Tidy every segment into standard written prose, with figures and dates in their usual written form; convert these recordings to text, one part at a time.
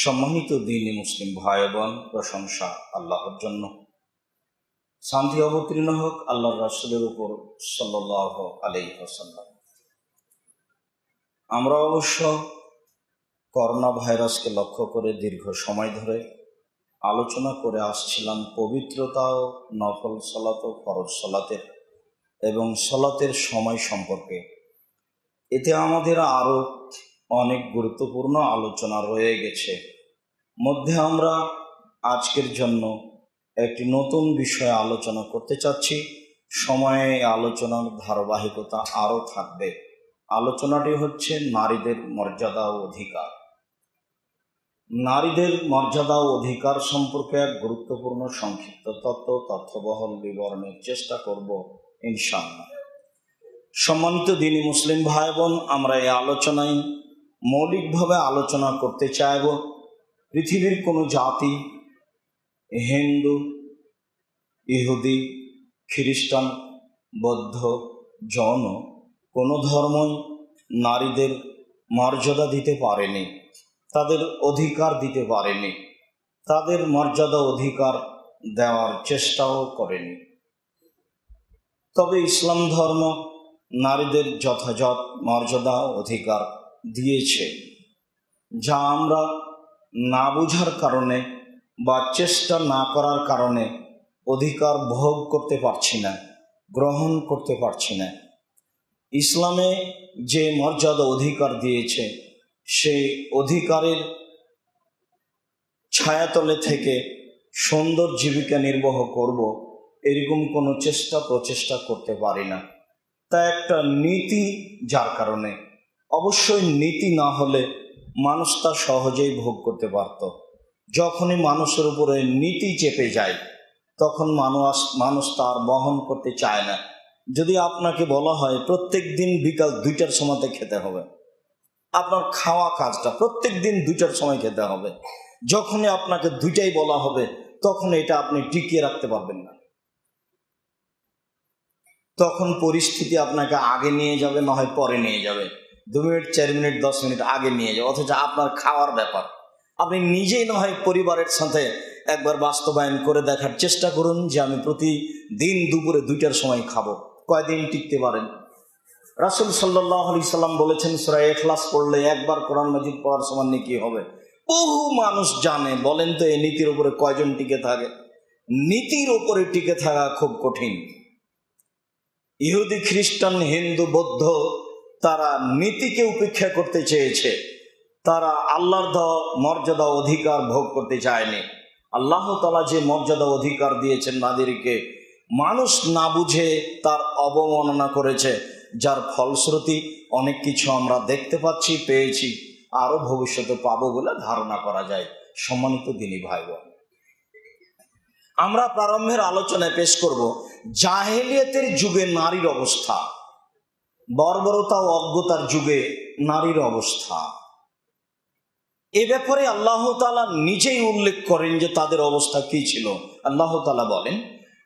সম্মানিত দ্বীনী মুসলিম ভাই বোন, প্রশংসা আল্লাহর জন্য। শান্তি অবতীর্ণ হোক আল্লাহর রাসূলের উপর সাল্লাল্লাহু আলাইহি ওয়াসাল্লাম। আমরা অবশ্য করোনা ভাইরাসকে লক্ষ্য করে দীর্ঘ সময় ধরে আলোচনা করে আসছিলাম পবিত্রতা ও নফল সালাত ও ফরজ সালাতের এবং সালাতের সময় সম্পর্কে। এতে আমাদের আরও অনেক গুরুত্বপূর্ণ আলোচনা রয়ে গেছে। মধ্যে আমরা আজকের জন্য একটি নতুন বিষয়ে আলোচনা করতে চাচ্ছি। সময়ে আলোচনার ধারাবাহিকতা আরও থাকবে। আলোচনাটি হচ্ছে নারীদের মর্যাদা ও অধিকার। নারীদের মর্যাদা ও অধিকার সম্পর্কে এক গুরুত্বপূর্ণ সংক্ষিপ্ত তথ্যবহল বিবরণের চেষ্টা করব ইনশাআল্লাহ। সম্মানিত দ্বীনী মুসলিম ভাই বোন, আমরা এই আলোচনায় মৌলিকভাবে আলোচনা করতে চাইব পৃথিবীর কোনো জাতি, হিন্দু, ইহুদি, খ্রিস্টান, বৌদ্ধ, জৈন কোনো ধর্মই নারীদের মর্যাদা দিতে পারেনি, তাদের অধিকার দিতে পারেনি, তাদের মর্যাদা অধিকার দেওয়ার চেষ্টাও করেনি। তবে ইসলাম ধর্ম নারীদের যথাযথ মর্যাদা অধিকার দিয়েছে, যা আমরা না বোঝার কারণে বা চেষ্টা না করার কারণে অধিকার ভোগ করতে পারছি না, গ্রহণ করতে পারছি না। ইসলামে যে মর্যাদা অধিকার দিয়েছে, সেই অধিকারের ছায়াতলে থেকে সুন্দর জীবিকা নির্বাহ করব, এরকম কোনো প্রচেষ্টা করতে পারি না। তা একটা নীতি, যার কারণে অবশ্যই নীতি না হলে মানুষ তা সহজেই ভোগ করতে পারত। যখনই মানুষের উপরে নীতি চেপে যায়, তখন মানুষ তার বহন করতে চায় না। যদি আপনাকে বলা হয় প্রত্যেক দিন বিকাল 2টার সময়তে খেতে হবে, আপনার খাওয়া কাজটা প্রত্যেক দিন 2টার সময় খেতে হবে, যখনই আপনাকে 2টাই বলা হবে, তখন এটা আপনি টিকিয়ে রাখতে পারবেন না। তখন পরিস্থিতি আপনাকে আগে নিয়ে যাবে, না হয় পরে নিয়ে যাবে, 2 মিনিট, 4 মিনিট, 10 মিনিট আগে নিয়ে যাবে। অথচ আপনার খাওয়ার ব্যাপার আপনি নিজেই না হয় পরিবারের সাথে একবার বাস্তবায়ন করে দেখার চেষ্টা করুন যে আমি প্রতিদিন দুপুরে 2টার সময় খাবো। কয়দিন টিকতে পারেন? রাসূল সাল্লাল্লাহু আলাইহি সাল্লাম বলেছেন, সূরা ইখলাস পড়লে একবার কোরআন মাজিদ পড়ার সমান নেকি হবে। বহু মানুষ জানে, বলেন তো এই নীতির উপরে কয়জন টিকে থাকে? নীতির উপরে টিকে থাকা খুব কঠিন। ইহুদি, খ্রিস্টান, হিন্দু, বৌদ্ধ তারা নীতিকে উপেক্ষা করতে চেয়েছে, তারা আল্লাহর দেওয়া মর্যাদা অধিকার ভোগ করতে চায়নি। আল্লাহ তাআলা যে মর্যাদা অধিকার দিয়েছেন নারীকে, মানুষ না বুঝে তার অবমাননা করেছে, যার ফলশ্রুতি অনেক কিছু আমরা দেখতে পাচ্ছি, পেয়েছি, আরও ভবিষ্যতে পাবো বলে ধারণা করা যায়। সম্মানিত দ্বীনী ভাই বোন, আমরা প্রারম্ভের আলোচনায় পেশ করব জাহেলিয়াতের যুগে নারীর অবস্থা, বর্বরতা ও অজ্ঞতার যুগে নারীর অবস্থা। এ ব্যাপারে আল্লাহ তাআলা নিজেই উল্লেখ করেন যে তাদের অবস্থা কি ছিল। আল্লাহ তাআলা বলেন,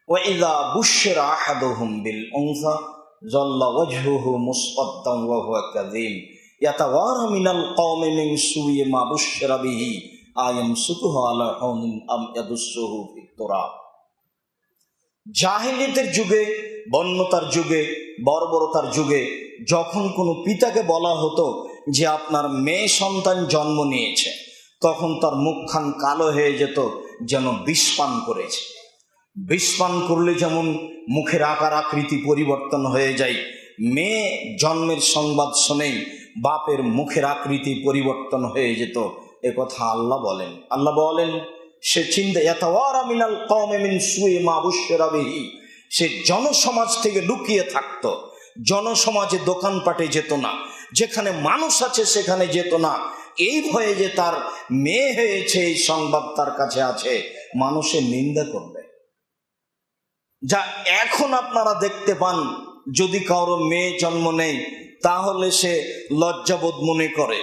ওয়াইযা বুশশিরা আহাদুহুম বিল উনসা যাল্লা ওয়াজহুহু মুসওয়াদ্দান ওয়া হুয়া কাযীম ইয়াতাওয়ারা মিনাল কওমি মিন সুই মা বুশশিরা বিহি আয়ামসুকুহু আলা হুনিন আম ইয়াদুসসুহু ফিত তুরাব। জাহেলিয়াতের যুগে, বন্যতার যুগে, বর্বরতার যুগে যখন কোনো পিতাকে বলা হতো যে আপনার মেয়ে সন্তান জন্ম নিয়েছে, তখন তার মুখখান কালো হয়ে যেত, যেন বিষপান করেছে। বিষপান করলে যেমন মুখের আকার আকৃতি পরিবর্তন হয়ে যায়, মেয়ে জন্মের সংবাদ শুনেই বাপের মুখের আকৃতি পরিবর্তন হয়ে যেত। এ কথা আল্লাহ বলেন। আল্লাহ বলেন, সে চিন্তা ইয়াতাওয়ারা মিনাল কওমি মিন সুই মা বুশশিরা বিহি, সে জনসমাজ থেকে লুকিয়ে থাকতো, জনসমাজে দোকানপাটে যেত না, যেখানে মানুষ আছে সেখানে যেত না, এই ভয়ে যে তার মেয়ে হয়েছে, এই সংবাদ তার কাছে আছে, মানুষের নিন্দা করবে। যা এখন আপনারা দেখতে পান, যদি কারো মেয়ে জন্ম নেয় তাহলে সে লজ্জাবোধ মনে করে।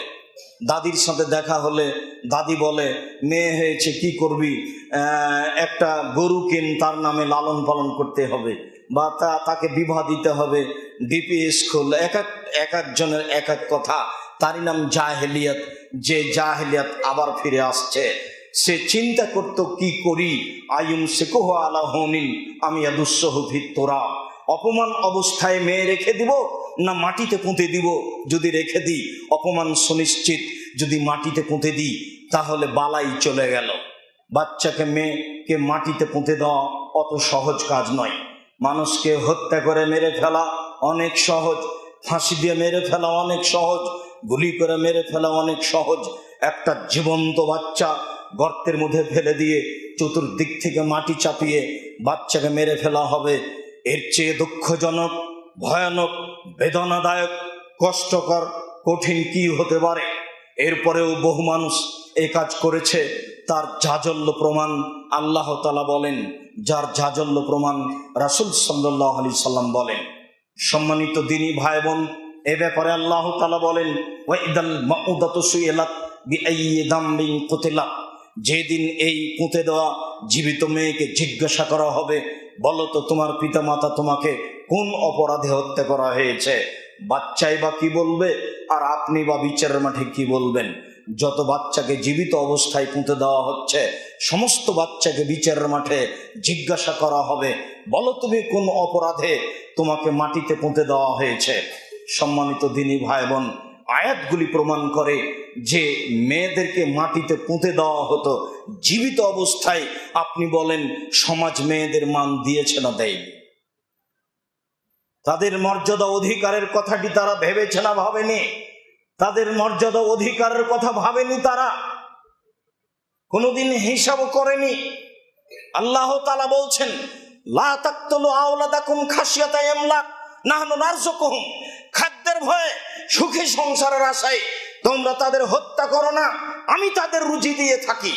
দাদির সাথে দেখা হলে দাদি বলে, মেয়ে হয়েছে কি করবি, একটা গরু কিন, তার নামে লালন পালন করতে হবে, বা তাকে বিবাহ দিতে হবে, ডিপিএস খোল। এক একজনের এক এক কথা, তারই নাম জাহেলিয়াত। যে জাহেলিয়াত আবার ফিরে আসছে, সে চিন্তা করত কি করি, আয়ুম সেকুহ আলা হনিন আমি আদুসহু ফিত তোরা, অপমান অবস্থায় মেয়ে রেখে দিব না মাটিতে পুঁতে দিব। যদি রেখে দিই অপমান সুনিশ্চিত, যদি মাটিতে পুঁতে দিই তাহলে বালাই চলে গেল। বাচ্চাকে মেয়েকে মাটিতে পুঁতে দেওয়া অত সহজ কাজ নয়। মানুষকে হত্যা করে মেরে ফেলা অনেক সহজ, ফাঁসি দিয়ে মেরে ফেলা অনেক সহজ, গুলি করে মেরে ফেলা অনেক সহজ। একটা জীবন্ত বাচ্চা গর্তের মধ্যে ফেলে দিয়ে চতুর্দিক থেকে মাটি চাপিয়ে বাচ্চাকে মেরে ফেলা হবে, এর চেয়ে দুঃখজনক, ভয়ানক, বেদনাদায়ক, কষ্টকর, কঠিন কি হতে পারে? এরপরেও বহু মানুষ এই কাজ করেছে। তার জাজল্য প্রমাণ আল্লাহ তাআলা বলেন, যার জাজল্য প্রমাণ রাসূল সাল্লাল্লাহু আলাইহি সাল্লাম বলেন। সম্মানিত দিনী ভাই বোন, এ ব্যাপারে আল্লাহ তাআলা বলেন, ওয়াইদাল মাউদাতু সুইলাত বিআইয়ি দামবিন কুতিলাত, যেদিন এই পুঁতে দেওয়া জীবিত মেয়েকে জিজ্ঞাসা করা হবে, বলো তো তোমার পিতামাতা তোমাকে কোন অপরাধে হত্যা করা হয়েছে? বাচ্চাই বা কি বলবে, আর আপনি বা বিচারের মাঠে কি বলবেন? যত বাচ্চাকে জীবিত অবস্থায় পুঁতে দেওয়া হচ্ছে, সমস্ত বাচ্চাকে বিচারের মাঠে জিজ্ঞাসা করা হবে, বলো তুমি কোন অপরাধে তোমাকে মাটিতে পুঁতে দেওয়া হয়েছে। সম্মানিত দিনী ভাই বোন, আয়াতগুলি প্রমাণ করে যে মেয়েদেরকে মাটিতে পুঁতে দেওয়া হতো জীবিত অবস্থায়। আপনি বলেন সমাজ মেয়েদের মান দিয়েছে না দেয়নি? তাদের মর্যাদা অধিকারের কথাটি তারা ভেবেছে না ভাবেনি? তাদের মর্যাদা অধিকারের কথা ভাবেনি তারা? কোনোদিন হিসাব করেনি? আল্লাহ তাআলা বলছেন, লা তাকতুলু আওলাদাকুম খাশিয়াতা ইমলাক নাহনু নারযুকুহুম, খাদ্যের ভয়ে, সুখী সংসারের আশায় তোমরা তাদের হত্যা করো না, আমি তাদের রুজি দিয়ে থাকি।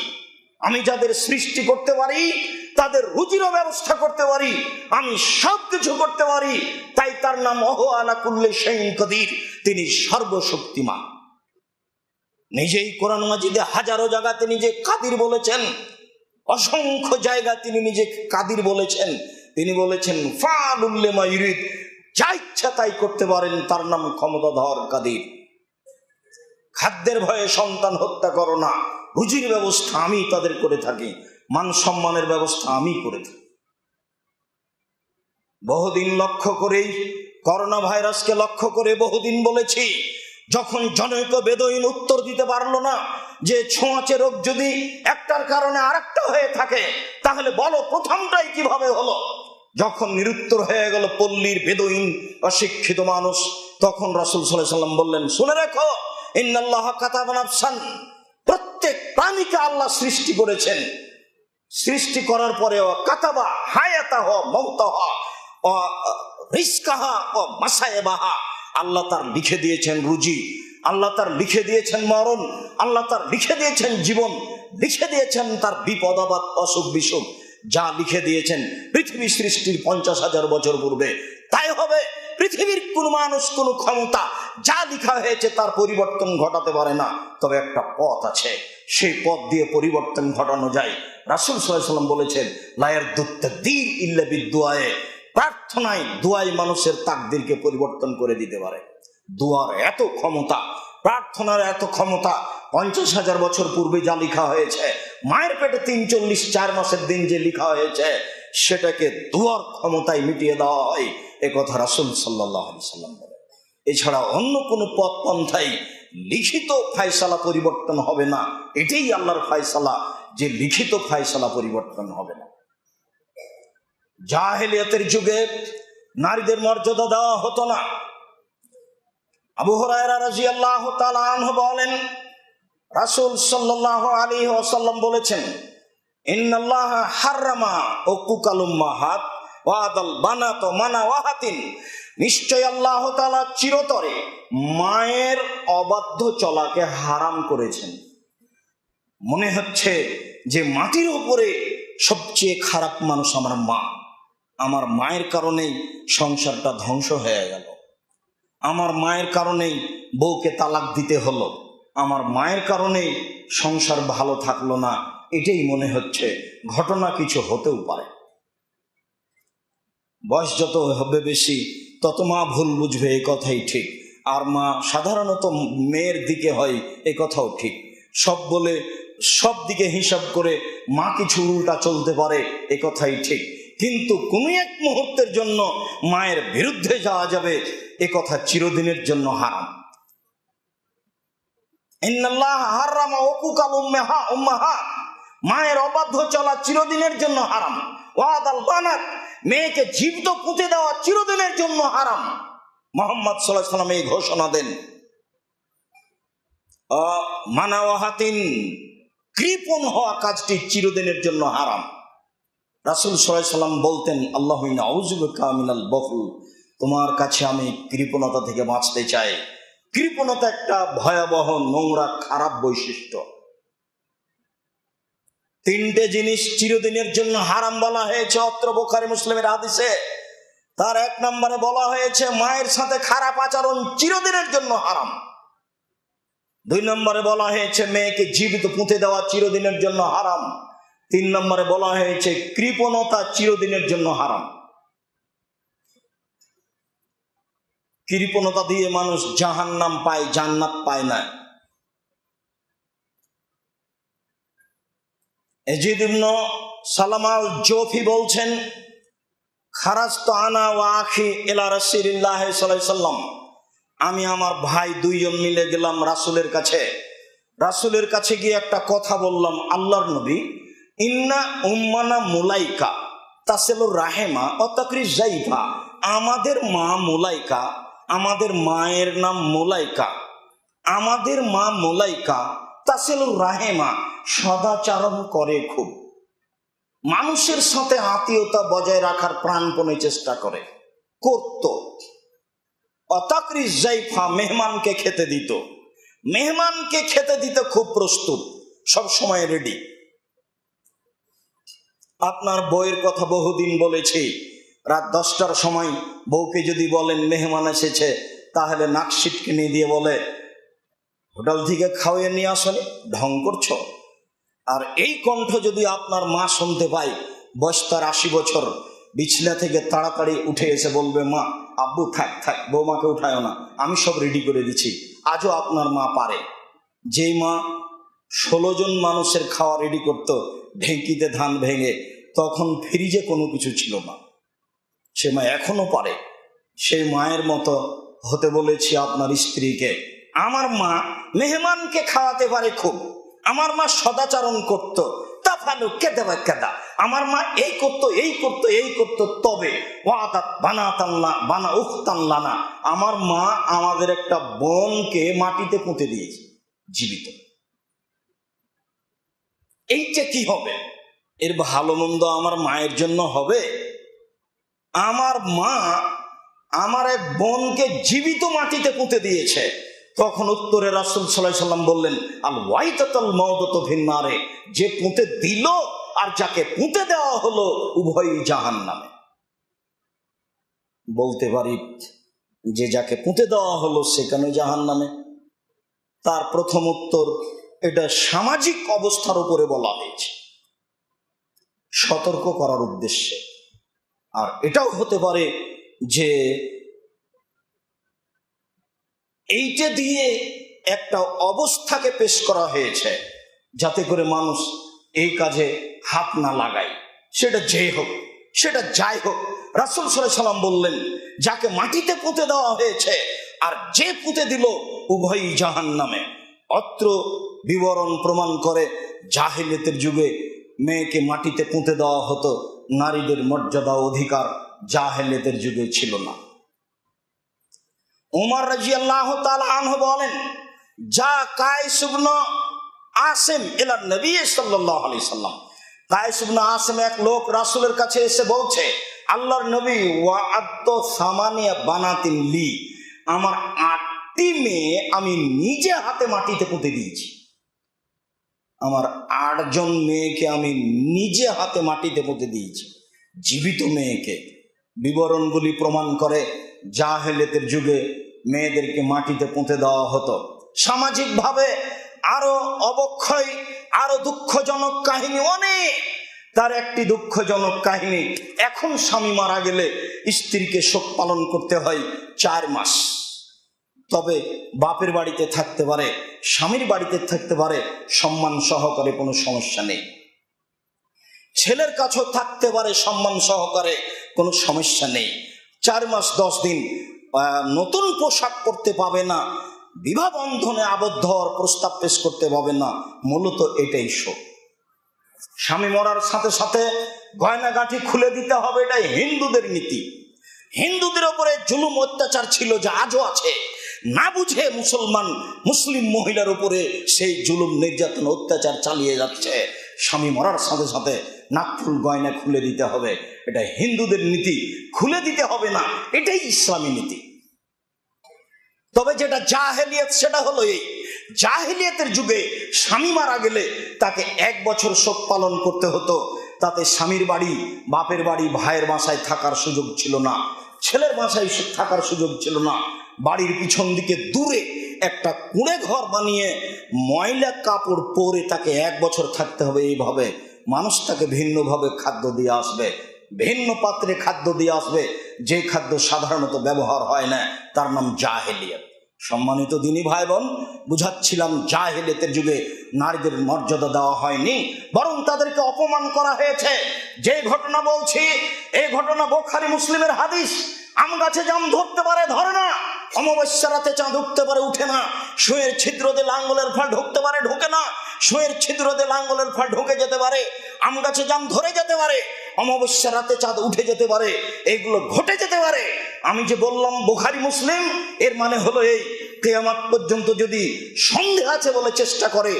আমি যাদের সৃষ্টি করতে পারি, তাদের রুজিরও ব্যবস্থা করতে পারি, আমি সব কিছু করতে পারি। তাই তার নাম ওহু আলা কুল্লি শাইইন কাদির, তিনি সর্বশক্তিমান। নিজেই কোরআন মাজিদে হাজারো জায়গাতে নিজে কাদির বলেছেন, অসংখ্য জায়গা তিনি নিজে কাদির বলেছেন। তিনি বলেছেন ফাআলুল লিমা ইউরিদ, যা ইচ্ছা তাই করতে পারেন, তার নাম ক্ষমতাধর কাদির। খাদ্যের ভয়ে সন্তান হত্যা করো না, রুজির ব্যবস্থা আমি তাদের করে থাকি, মান সম্মানের ব্যবস্থা আমি করে থাকি। বহুদিন লক্ষ্য করেই, করোনা ভাইরাসকে লক্ষ্য করে বহুদিন বলেছি, যখন জনৈক বেদুইন উত্তর দিতে পারলো না যে ছোঁয়াচে রোগ যদি একটার কারণে আরেকটা হয়ে থাকে, তাহলে বলো প্রথমটাই কিভাবে হলো? যখন নিরুত্তর হয়ে গেল পল্লীর বেদুইন অশিক্ষিত মানুষ, তখন রাসূল সাল্লাল্লাহু আলাইহি ওয়াসাল্লাম বললেন, শুনে রাখো, ইন্নাল্লাহা কাতাবা নাফসান, প্রত্যেক প্রাণীকে আল্লাহ সৃষ্টি করেছেন। সৃষ্টি করার পরে কাতাবা হায়াতাহ মাউতাহ ও রিজকাহা ও মাসায়েবাহা, আল্লাহ তার লিখে দিয়েছেন রুজি, আল্লাহ তার লিখে দিয়েছেন মরণ, আল্লাহ তার লিখে দিয়েছেন জীবন, লিখে দিয়েছেন তার বিপদ আপদ অসুখ বিসুখ। যা লিখে দিয়েছেন পৃথিবী সৃষ্টির 50,000 বছর পূর্বে, তাই হবে। পৃথিবীর কোন মানুষ, কোন ক্ষমতা যা লেখা হয়েছে তার পরিবর্তন ঘটাতে পারে না। তবে একটা পথ আছে, সেই পথ দিয়ে পরিবর্তন ঘটানো যায়। রাসূল সাল্লাল্লাহু আলাইহি ওয়াসাল্লাম বলেছেন, লা ইয়ারদুত-তাকদীর ইল্লা বিদ-দুআয়ে, প্রার্থনায়, দোয়াই মানুষের তাকদীরকে পরিবর্তন করে দিতে পারে। দোয়ার এত ক্ষমতা, প্রার্থনার এত ক্ষমতা। 50,000 বছর পূর্বে যা লেখা হয়েছে, মায়ের পেটে 4 মাসের দিন যে লেখা হয়েছে, সেটাকে দোয়ার ক্ষমতায় মিটিয়ে দেওয়া হয়, এ কথা রাসূল সাল্লাল্লাহু আলাইহি ওয়াসাল্লাম বলেন। এছাড়া অন্য কোনো পথ পন্থায় লিখিত ফায়সালা পরিবর্তন হবে না। এটাই আল্লাহর ফায়সালা যে লিখিত ফায়সালা পরিবর্তন হবে না। জাহেলিয়াতের যুগে নারীদের মর্যাদা দেওয়া হতো না। আবু হুরায়রা রাদিয়াল্লাহু তাআলা আনহু বলেন, রাসূল সাল্লাল্লাহু আলাইহি ওয়াসাল্লাম বলেছেন, ইন্নাল্লাহা হাররামা উকুকাল উম্মাহাত ওয়া আদাল বানাত মানাওয়াহাতিন, নিশ্চয় আল্লাহ তাআলা চিরতরে মায়ের অবাধ্য চলাকে হারাম করেছেন। মনে হচ্ছে যে মাটির উপরে সবচেয়ে খারাপ মানুষ আমার মা। আমার মায়ের কারণেই সংসারটা ধ্বংস হয়ে গেল, আমার মায়ের কারণেই বউকে তালাক দিতে হলো, আমার মায়ের কারণেই সংসার ভালো থাকলো না। এটাই মনে হচ্ছে। ঘটনা কিছু হতেও পারে। বয়স যত হবে বেশি, তত মা ভুল বুঝবে, এই কথাই ঠিক। আর মা সাধারণত মেয়ের দিকে হয়, এ কথাও ঠিক। সব বলে সব দিকে হিসাব করে মা কিছু উল্টা চলতে পারে, এ কথাই ঠিক। কিন্তু কোনো এক মুহূর্তের জন্য মায়ের বিরুদ্ধে যাওয়া যাবে, এ কথা চিরদিনের জন্য হারাম। ইন্নাল্লাহ হারামা উকুকাল উম্মাহাত, মায়ের অবাধ্য চলা চিরদিনের জন্য হারাম। ওয়াদাল বানাত, মেয়েকে জীবিত পুঁতে দেওয়া চিরদিনের জন্য হারাম। মুহাম্মদ সাল্লাল্লাহু আলাইহি ওয়াসাল্লাম এই ঘোষণা দেন। মানাওয়াহাতিন, কৃপণ হওয়া কাজটি চিরদিনের জন্য হারাম। রাসূল সাল্লাল্লাহু আলাইহি ওয়াসাল্লাম বলতেন, আল্লাহুম্মা আউযু বিকা মিনাল বুখল, তোমার কাছে আমি কৃপণতা থেকে বাঁচতে চাই। কৃপণতা একটা ভয়াবহ, নোংরা, খারাপ বৈশিষ্ট্য। তিনটে জিনিস চিরদিনের জন্য হারাম বলা হয়েছে অত্র বুখারী মুসলিমের হাদিসে। তার এক নম্বরে বলা হয়েছে মায়ের সাথে খারাপ আচরণ চিরদিনের জন্য হারাম। 2 নম্বরে বলা হয়েছে মেয়েকে জীবিত পুঁতে দেওয়া চিরদিনের জন্য হারাম। 3 নম্বরে বলা হয়েছে কৃপণতা চিরদিনের জন্য হারাম। কৃপণতা দিয়ে মানুষ জাহান্নাম পায়, জান্নাত পায় না। ইয়াজিদ ইবনে সালামা আল জোফি বলছেন, খারাজতু আনা ওয়া আখি ইলা রাসূলিল্লাহ সাল্লাল্লাহু আলাইহি ওয়াসাল্লাম, আমি আমার ভাই 2 জন মিলে গেলাম রাসূলের কাছে। রাসূলের কাছে গিয়ে একটা কথা বললাম, আল্লাহর নবী, ইন্না উম্মানা মুলাইকা তাসিলুর রাহিমা ওয়া তাকরিজ যাইফা, আমাদের মা মুলাইকা, আমাদের মায়ের নাম মুলাইকা, আমাদের মা মুলাইকা তাসিলুর রাহিমা, সদাচরণ করে খুব, মানুষের সাথে আত্মীয়তা বজায় রাখার প্রাণপণে চেষ্টা করে, করত। অতাকরিজ যাইফা, মেহমানকে খেতে দিত, মেহমানকে খেতে দিতে খুব প্রস্তুত, সব সময় রেডি। আপনার বউয়ের কথা বহুদিন বলেছি, রাত 10টার সময় বউকে যদি বলেন মেহমান এসেছে, তাহলে নাক সিটকিনি দিয়ে বলে, হোটেল থেকে খাওয়িয়ে নিয়ে আসলে ঢং করছো। আর এই কণ্ঠ যদি আপনার মা শুনতে পায়, বয়স তার 80 বছর, বিছনা থেকে তাড়াতাড়ি উঠে এসে বলবে, মা, আব্বু থাক থাক, বৌমাকে উঠায়ও না, আমি সব রেডি করে দিচ্ছি। আজও আপনার মা পারে। যেই মা 16 জন মানুষের খাওয়া রেডি করত ঢেঁকিতে ধান ভেঙে, তখন ফ্রিজে কোনো কিছু ছিল না, সে মা এখনো পারে। সেই মায়ের মতো হতে বলেছি আপনার স্ত্রীকে। আমার মা মেহমানকে খাওয়াতে পারে খুব, আমার মা সদাচরণ করত, তাফালু কেদা কেদা, আমার মা এই করত, এই করত, এই করত। তবে ওয়াদাত বানাতাল্লাহ বানা উখতাল্লানা, আমার মা আমাদের একটা বোনকে মাটিতে পুঁতে দিয়েছে জীবিত। এইটা কি হবে? এর ভালো মন্দ আমার মায়ের জন্য হবে? আমার মা আমার এক বোনকে জীবিত মাটিতে পুঁতে দিয়েছে। তখন উত্তরে রাসূল সাল্লাল্লাহু আলাইহি ওয়াসাল্লাম বললেন, আল ওয়াইতাতুল মাউদাতু ফিন্নারে, যে পুঁতে দিল আর যাকে পুঁতে দেওয়া হলো উভয়ই জাহান্নামে। বলতে পারি যে যাকে পুঁতে দেওয়া হলো সে কেন জাহান্নামে? তার প্রথম উত্তর, এটা সামাজিক অবস্থার উপরে বলা হয়েছে, সতর্ক করার উদ্দেশ্যে। আর এটাও হতে পারে যে এইটা দিয়ে একটা অবস্থাকে পেশ করা হয়েছে, যাতে করে মানুষ এই কাজে হাত না লাগায়। সেটা যেই হোক, সেটা যাই হোক, রাসূল সাল্লাল্লাহু আলাইহি ওয়াসাল্লাম বললেন, যাকে মাটিতে পুঁতে দেওয়া হয়েছে আর যে পুঁতে দিল উভয়ই জাহান্নামে। অত্র বিবরণ প্রমাণ করে জাহেলিয়াতের যুগে মেয়েকে মাটিতে পুঁতে দেওয়া হতো, নারীদের মর্যাদা অধিকার জাহেলিয়াতের যুগে ছিল না। উমর রাদিয়াল্লাহু তাআলা আনহু বলেন, যা কায়েস ইবনে আসিম ইলা নবী সাল্লাল্লাহু আলাইহি সাল্লাম, কায়েস ইবনে আসিম এক লোক রাসূলের কাছে এসে বলছে, আল্লাহর নবী, ওয়া আত্ত সামানিয়া বানাতিন লি, আমার 8টি মেয়ে আমি নিজে হাতে মাটিতে পুঁতে দিয়েছি। আমার 8 জন মেয়েকে আমি নিজে হাতে মাটিতে পুঁতে দিয়েছি, জীবিত মেয়েকে। বিবরণগুলি প্রমাণ করে জাহেলিয়াতের যুগে মেয়েদেরকে মাটিতে পুঁতে দেওয়া হতো। সামাজিকভাবে আরো অবক্ষয়, আরো দুঃখজনক কাহিনী অনেক। তার একটি দুঃখজনক কাহিনী, এখন স্বামী মারা গেলে স্ত্রীকে শোক পালন করতে হয় 4 মাস। তবে বাপের বাড়িতে থাকতে পারে, স্বামীর বাড়িতে থাকতে পারে, সম্মান সহকারে, কোনো সমস্যা নেই। ছেলের কাছেও থাকতে পারে সম্মান সহকারে, কোনো সমস্যা নেই। 4 মাস 10 দিন নতুন পোশাক পরতে পাবে না, বিবাহ বন্ধনে আবদ্ধ হওয়ার প্রস্তাব পেশ করতে পাবে না। মূলত এটাই শোক। স্বামী মরার সাথে সাথে গয়নাগাঠি খুলে দিতে হবে, এটাই হিন্দুদের নীতি। হিন্দুদের ওপরে জুলুম অত্যাচার ছিল, যা আজও আছে। না বুঝে মুসলিম মহিলার উপরে সেই জুলুম নির্যাতন অত্যাচার চালিয়ে যাচ্ছে। স্বামী মরার সাথে সাথে নাকফুল গয়না খুলে দিতে হবে, এটা হিন্দুদের নীতি। খুলে দিতে হবে না, এটাই ইসলামী নীতি। তবে যেটা জাহেলিয়াত, সেটা হলো এই জাহেলিয়াতের যুগে স্বামী মারা গেলে তাকে 1 বছর শোক পালন করতে হতো। তাতে স্বামীর বাড়ি, বাপের বাড়ি, ভাইয়ের বাসায় থাকার সুযোগ ছিল না, ছেলের বাসায় থাকার সুযোগ ছিল না। বাড়ির পিছন দিকে দূরে একটা কুঁড়ে ঘর বানিয়ে ময়লা কাপড় পরে তাকে 1 বছর থাকতে হবে। এইভাবে মানুষ তাকে ভিন্নভাবে খাদ্য দিয়ে আসবে, ভিন্ন পাত্রে খাদ্য দিয়ে আসবে, যে খাদ্য সাধারণত ব্যবহার হয় না, তার নাম জাহেলিয়াত। সম্মানিত দিনী ভাই বোন, বুঝাচ্ছিলাম জাহেলিয়াতের যুগে নারীদের মর্যাদা দেওয়া হয়নি, বরং তাদেরকে অপমান করা হয়েছে। যে ঘটনা বলছি, এই ঘটনা বুখারী মুসলিমের হাদিস। আম গাছে জাম ধরতে পারে, ধরে না। অমাবস্যা রাতে চাঁদ উঠতে পারে, উঠে না। সুঁয়ের ছিদ্র দিয়ে লাঙ্গলের ফাল ঢুকতে পারে, ঢুকে না। সুঁয়ের ছিদ্র দিয়ে লাঙ্গলের ফাল ঢুকে যেতে পারে, আম গাছে জাম ধরে যেতে পারে, অমাবস্যা রাতে চাঁদ উঠে যেতে পারে, এইগুলো ঘটে যেতে পারে। আমি যে বললাম বুখারী মুসলিম, এর মানে হলো এই, কিয়ামত পর্যন্ত যদি সন্দেহ আছে বলে চেষ্টা করে,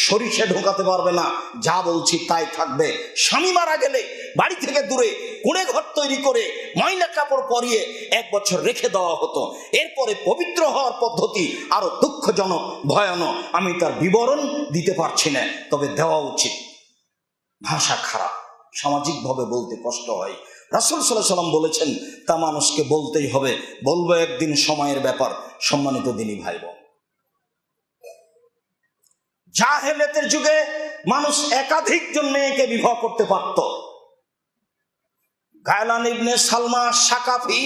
সরিষা ঢোকাতে পারবে না। যা বলছি তাই থাকবে। স্বামী মারা গেলে বাড়ি থেকে দূরে কুঁড়ে ঘর তৈরি করে ময়লা কাপড় পরিয়ে 1 বছর রেখে দেওয়া হতো। এরপরে পবিত্র হওয়ার পদ্ধতি আরো দুঃখজনক, ভয়ানক। আমি তার বিবরণ দিতে পারছি না, তবে দেওয়া উচিত। ভাষা খারাপ, সামাজিকভাবে বলতে কষ্ট হয়। রাসূল সাল্লাল্লাহু আলাইহি ওয়াসাল্লাম বলেছেন, তা মানুষকে বলতেই হবে, বলবো একদিন, সময়ের ব্যাপার। সম্মানিত দিনী ভাই বোন, জাহেলিয়াতের যুগে মানুষ একাধিক জন মেয়েকে বিবাহ করতে পারত। গায়লান ইবনে সালমা সাকাফি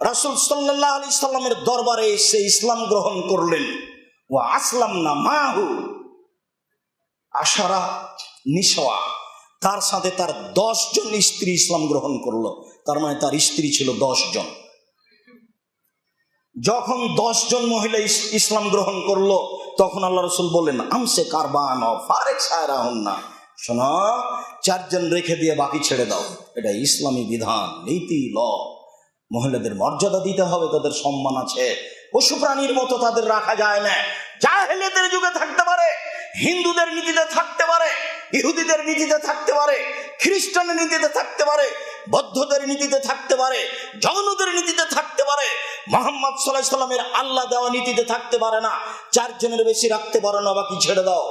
রাসূল সাল্লাল্লাহু আলাইহি সাল্লামের দরবারে এসে ইসলাম গ্রহণ করলেন। ও আসলাম না মাহু আশারা নিসওয়া, তার সাথে তার 10 জন স্ত্রী ইসলাম গ্রহণ করলো। তার মানে তার স্ত্রী ছিল 10 জন। যখন 10 জন মহিলা ইসলাম গ্রহণ করলো, তখন আল্লাহ রাসূল বললেন, আমসে কারবান ফারেক সায়রাহুন্না, শোনো, 4 জন রেখে দিয়ে বাকি ছেড়ে দাও। এটা ইসলামী বিধান, নীতি, ল। মহিলাদের মর্যাদা দিতে হবে, তাদের সম্মান আছে। পশু প্রাণীর মতো তাদের রাখা যায় না। জাহেলিয়াতের যুগে থাকতে পারে, হিন্দুদের নীতিতে থাকতে পারে, ইহুদিদের নীতিতে থাকতে পারে, খ্রিস্টানের নীতিতে থাকতে পারে, বৌদ্ধদের নীতিতে থাকতে পারে, জৈনদের নীতিতে থাকতে পারে। মুহাম্মদ সাল্লাল্লাহু আলাইহি সাল্লামের আল্লাহ দেওয়া নীতিতে থাকতে পারে না। 4 জনের বেশি রাখতে পারে না, বাকি ছেড়ে দাও।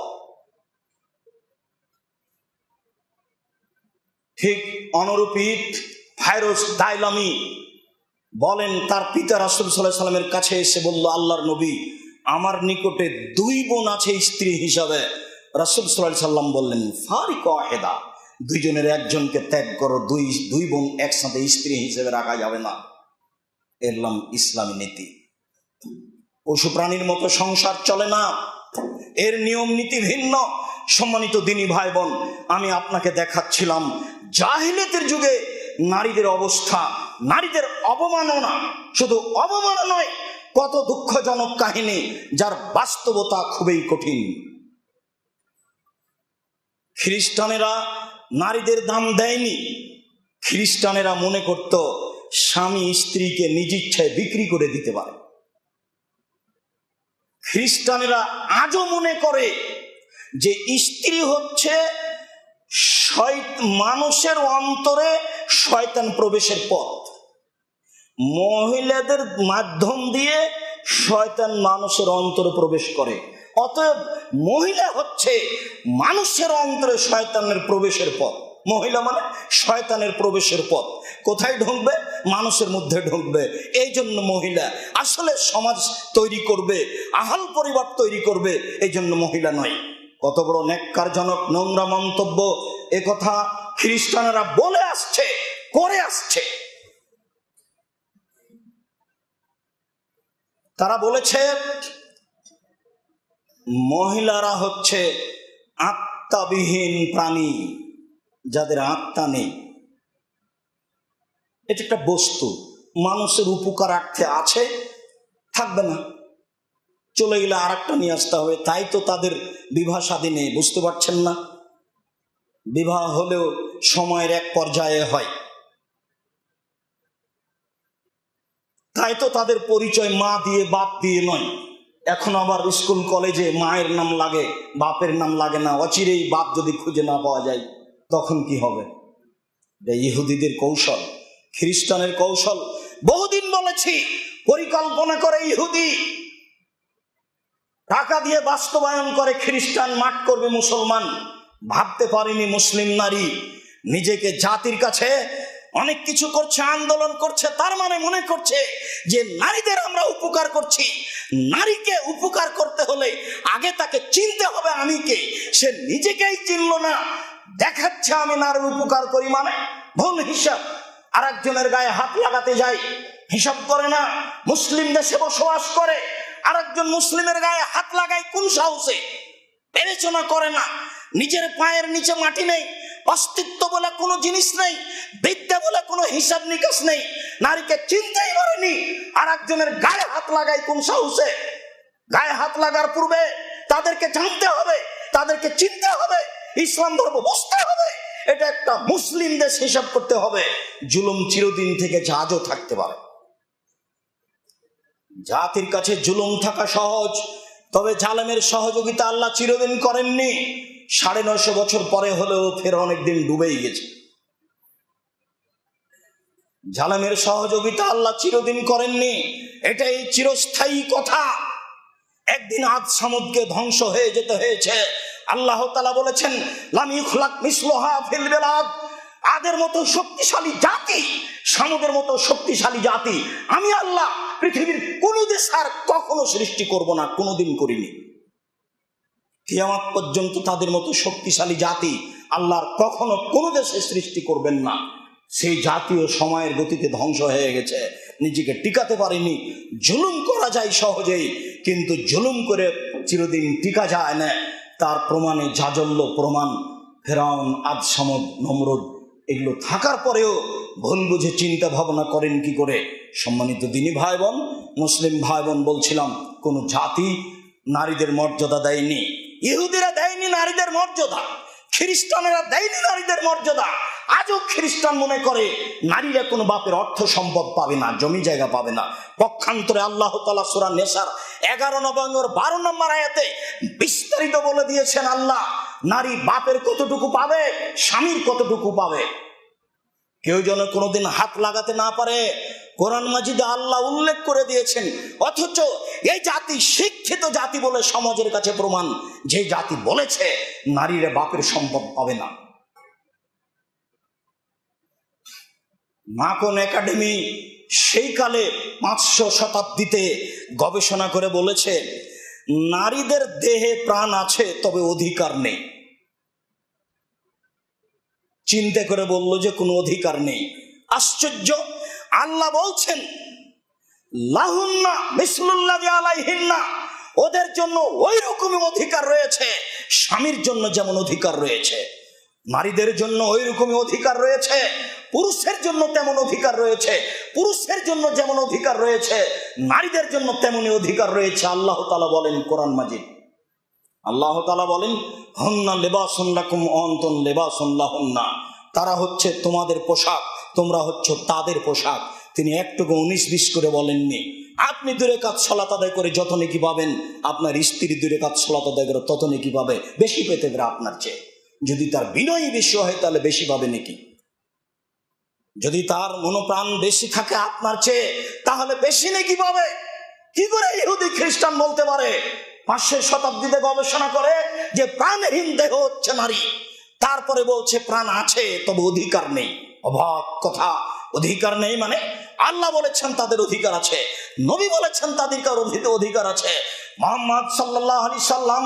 ঠিক অনুরূপী ফায়রোজ দাইলামি বলেন, তার পিতা রাসূল সাল্লাল্লাহু আলাইহি সাল্লামের কাছে এসে বলল, আল্লাহর নবী, আমার নিকটে 2 বোন আছে স্ত্রী হিসাবে। রাসূল সাল্লাল্লাহু আলাইহি সাল্লাম বললেন, ফারিক ওয়াহিদা, 2 জনের 1 জনকে ত্যাগ করো। 2 বোন একসাথে স্ত্রী হিসেবে রাখা যাবে না। এর নাম ইসলামী নীতি। পশু প্রাণীর মতো সংসার চলে না, এর নিয়ম নীতি ভিন্ন। সম্মানিত দিনী ভাই বোন, আমি আপনাকে দেখাচ্ছিলাম জাহেলিয়াতের যুগে নারীদের অবস্থা, নারীদের অবমাননা। শুধু অবমাননা নয়, কত দুঃখজনক কাহিনী, যার বাস্তবতা খুবই কঠিন। খ্রিস্টানেরা নারীদের দাম দেয়নি। খ্রিস্টানেরা মনে করত স্বামী স্ত্রীকে নিজ ইচ্ছায় বিক্রি করে দিতে পারে। খ্রিস্টানেরা আজও মনে করে যে স্ত্রী হচ্ছে মানুষের অন্তরে শয়তান প্রবেশের পথ। মহিলাদের মাধ্যম দিয়ে শয়তান মানুষের অন্তরে প্রবেশ করে। অতএব মহিলা হচ্ছে মানুষের অন্তরে শয়তানের প্রবেশের পথ। মহিলা মানে শয়তানের প্রবেশের পথ। কোথায় ঢুকবে? মানুষের মধ্যে ঢুকবে। এই জন্য মহিলা আসলে সমাজ তৈরি করবে, আহল পরিবার তৈরি করবে, এই জন্য মহিলা নয়। কত বড় ন্যাক্কারজনক নোংরা মন্তব্য! একথা খ্রিস্টানরা বলে আসছে, করে আসছে। তারা বলেছে মহিলারা হচ্ছে আত্মাবিহীন প্রাণী, যাদের আত্মা নেই। এটা একটা বস্তু, মানুষের উপকারার্থে আছে, থাকবে না, চলে গেলে আর একটা নিয়ে আসতে হবে। তাই তো তাদের বিবাহ শাদী নেই, বুঝতে পারছেন না? বিবাহ হলেও সময়ের এক পর্যায়ে হয়। তাই তো তাদের পরিচয় মা দিয়ে বাপ দিয়ে নয়। এখন আবার স্কুল কলেজে মায়ের নাম লাগে, বাপের নাম লাগে না। অচিরেই বাপ যদি খুঁজে না পাওয়া যায় তখন কি হবে? এটা ইহুদিদের কৌশল, খ্রিস্টানের কৌশল। বহুদিন বলেছি, পরিকল্পনা করে ইহুদি, টাকা দিয়ে বাস্তবায়ন করে খ্রিস্টান, মাঠ করবে মুসলমান। ভাবতে পারেনি মুসলিম নারী নিজেকে জাতির কাছে অনেক কিছু করছে, আন্দোলন করছে, তার মানে মনে করছে যে নারীদের আমরা উপকার করছি। নারীকে উপকার করতে হলে আগে তাকে চিনতে হবে আমি কে। সে নিজেকেই চিনল না, দেখাচ্ছে আমি নারীর উপকার করি, মানে ভুল হিসাব। আর একজনের গায়ে হাত লাগাতে যায়, হিসাব করে না। মুসলিম দেশে বসবাস করে, আর একজন মুসলিমের গায়ে হাত লাগায় কোন সাহসে? বিবেচনা করে না। নিজের পায়ের নিচে মাটি নেই, অস্তিত্ব বলে কোনো জিনিস নেই, বিদ্যা বলে কোনো হিসাব নিকাশ নেই, নারীকে চিনতেই পারেনি, আর একজনের গায়ে হাত লাগায় কোন সাহসে? গায়ে হাত লাগার পূর্বে তাদেরকে জানতে হবে, তাদেরকে চিনতে হবে, ইসলাম ধর্ম বুঝতে হবে। এটা একটা মুসলিম দেশ হিসাব করতে হবে। জুলুম চিরদিন থেকে আজও থাকতে পারে। জাতির কাছে জুলুম থাকা সহজ, তবে জালেমের সহযোগিতা আল্লাহ চিরদিন করেননি। 950 বছর পরে হলেও ফের অনেকদিন ডুবেই গেছে। জালেমের সহযোগিতা আল্লাহ চিরদিন করেননি, এটাই চিরস্থায়ী কথা। একদিন আদ সামুদকে ধ্বংস হয়ে যেতে হয়েছে। আল্লাহ তাআলা বলেছেন, লাম ইখলাক মিসলুহা ফিল বিলাদ। আদের মতো শক্তিশালী জাতি, সামুদের মতো শক্তিশালী জাতি আমি আল্লাহ পৃথিবীর কোন দেশ আর কখনো সৃষ্টি করব না, কোনোদিন করিনি। কিয়ামত পর্যন্ত তাদের মতো শক্তিশালী জাতি আল্লাহর কখনো কোনো দেশে সৃষ্টি করবেন না। সেই জাতীয় সময়ের গতিতে ধ্বংস হয়ে গেছে, নিজেকে টিকাতে পারেনি। জুলুম করা যায় সহজেই, কিন্তু জুলুম করে চিরদিন টিকা যায় না। তার প্রমাণে জাজল্য প্রমাণ। ফেরাউন, আদ সামুদ, নমরুদ, এগুলো থাকার পরেও ভুল বুঝে চিন্তা ভাবনা করেন কি করে? সম্মানিত দিনী ভাই বোন, মুসলিম ভাই বোন, বলছিলাম কোন জাতি নারীদের মর্যাদা দেয়নি। ইহুদিরা দেয়নি নারীদের মর্যাদা, খ্রিস্টানেরা দেয়নি নারীদের মর্যাদা। আজও খ্রিস্টান মনে করে নারীরা কোনো বাপের অর্থ সম্পদ পাবে না, জমি জায়গা পাবে না। পক্ষান্তরে আল্লাহ তাআলা সূরা নেসার 11 নম্বর 12 নম্বর আয়াতে বিস্তারিত বলে দিয়েছেন আল্লাহ নারী বাপের কতটুকু পাবে, স্বামীর কতটুকু পাবে। কেউ যেন কোনোদিন হাত লাগাতে না পারে, কোরআন মাজিদে আল্লাহ উল্লেখ করে দিয়েছেন। অথচ এই জাতি শিক্ষিত জাতি বলে সমাজের কাছে প্রমাণ, যে জাতি বলেছে নারীরা বাপের সম্পদ পাবে না। মাখন একাডেমি সেই কালে 500 শতাব্দীতে গবেষণা করে বলেছে নারীদের দেহে প্রাণ আছে, তবে অধিকার নেই। চিন্তা করে বলল যে কোনো অধিকার নেই। আশ্চর্য! আল্লাহ বলছেন লাহুন্না মিসলুল্লাযী আলাইহিন্না, ওদের জন্য ওই রকমই অধিকার রয়েছে, স্বামীর জন্য যেমন অধিকার রয়েছে। নারীদের জন্য ওই রকমই অধিকার রয়েছে, পুরুষের জন্য তেমন অধিকার রয়েছে। পুরুষের জন্য যেমন অধিকার রয়েছে, নারীদের জন্য তেমনই অধিকার রয়েছে। আল্লাহ তাআলা বলেন কোরআন মাজিদ, আল্লাহ তাআলা বলেন হুন্না লিবাসুন লাকুম ওয়া আনতুম লিবাসুন লাহুন্না। তারা হচ্ছে তোমাদের পোশাক, তোমরা হচ্ছে তাদের পোশাক। তিনি একটুকু 19-20 করে বলেননি। আপনি 2 রাকাত সালাত আদায় করে যত নেকি পাবেন, আপনার স্ত্রী 2 রাকাত সালাত আদায় করে তত নেকি পাবে, বেশি পেতে পারে আপনার চেয়ে। যদি তার বিনয়ী বেশি হয় তাহলে বেশি পাবে নাকি? যদি তার মনোপ্রাণ বেশি থাকে আপনার চেয়ে, তাহলে বেশি নাকি পাবে? কি করে ইহুদি খ্রিস্টান বলতে পারে 500 শতাব্দীতে গবেষণা করে যে প্রাণহীন দেহ হচ্ছে নারী, তারপরে বলছে প্রাণ আছে তবে অধিকার নেই? অবাক কথা। অধিকার নেই মানে আল্লাহ বলেছেন তাদের অধিকার আছে, নবী বলেছেন তাদের অধিকার আছে। মুহাম্মদ সাল্লাল্লাহু আলাইহি সাল্লাম